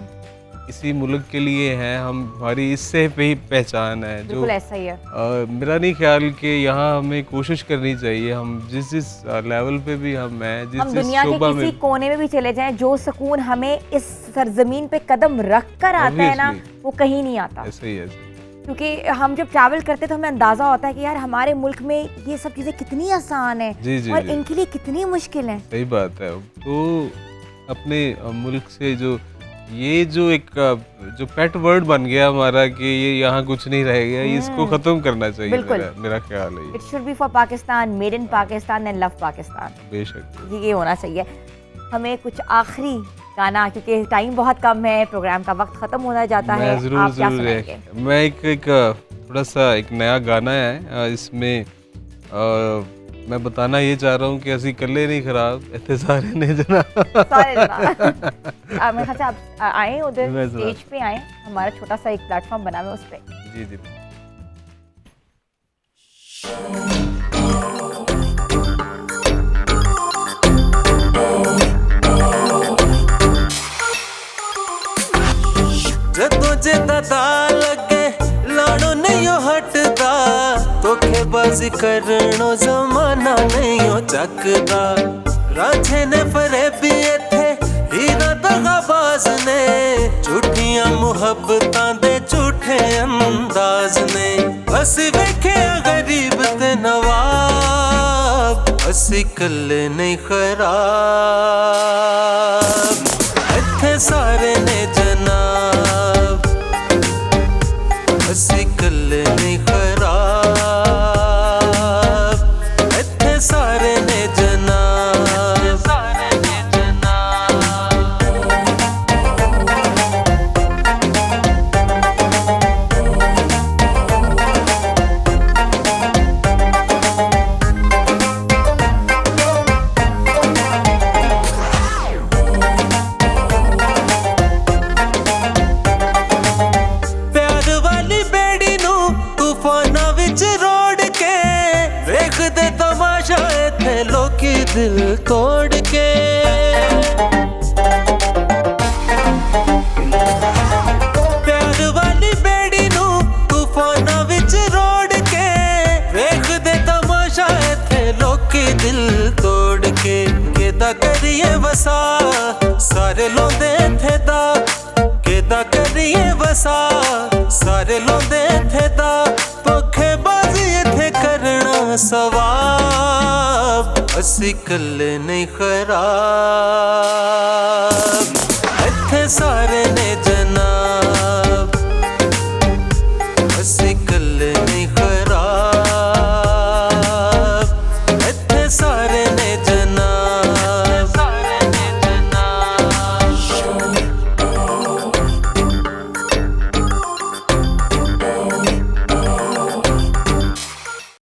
इसी मुल्क के लिए हैं, हमारी इससे पे ही पहचान है। जो बिल्कुल ऐसा ही है। मेरा नहीं ख्याल कि यहाँ हमें कोशिश करनी चाहिए, हम जिस लेवल पे भी हम हैं, हम जिस दुनिया के शोबा किसी में, कोने में भी चले जाएं, जो सुकून हमें इस सरजमीन पे कदम रख कर आता है ना, Obviously. वो कहीं नहीं आता। ऐसे ही ऐसे ही। क्योंकि हम जब ट्रैवल करते तो हमें अंदाजा होता है कि यार हमारे मुल्क में ये सब चीजें कितनी आसान है जी जी और जी, इनके लिए कितनी मुश्किल है। सही बात है। तो अपने मुल्क से जो एक जो पेट वर्ड बन गया हमारा कि ये यहाँ कुछ नहीं रह गया, इसको खत्म करना चाहिए। बिल्कुल। मेरा ख्याल है ये। It should be for Pakistan, made in Pakistan and love Pakistan, बेशक। ये होना चाहिए। हमें कुछ आखिरी गाना, क्योंकि टाइम बहुत कम है, प्रोग्राम का वक्त खत्म होना जाता है, मैं ज़रूर आप क्या ज़रूर सुनाएंगे? मैं एक थोड़ा सा एक नया गाना है, इसमें मैं बताना ये चाह रहा हूँ कि असी कल्ले नहीं खराब, इतने सारे ने जना। सारे जना। मेरे ख्याल से आप आए उधर मैं जरा- स्टेज पे आए, हमारा छोटा सा एक प्लेटफॉर्म बना हुआ है उस पे। जी जी। जदों जेदा दा लगे लाड़ो नहीं हटदा, धोखेबाजी करनो जमाना नहीं चकदा। रांझे ने फरेबी इत्थे हीरा दगाबाज ने, झूठियां मुहब्बतां दे झूठे अंदाज ने। असी वेखे गरीब ते नवाब, असी कल्ले नहीं खराब, इत्थे सारे ने जनाब, असी कल्ले नहीं खराब, इत्थे सारे ने जनाब, सारे ने जनाब। प्यार वाली बेड़ी नू तूफाना विच रोड़ के, वेख दे तमाशा इत्थे लोकी दिल तोड़ के। प्यार वाली बेड़ी नू तूफाना विच रोड़ के, वेख दे तमाशा इत्थे लोकी दिल तोड़ के। केदा करिए वसा सारे लोंदे इत्थे दा, केदा करिए वसा सारे लोंदे इत्थे दा। धोखेबाजी इत्थे करना सवाब, असी कल्ले नहीं खराब।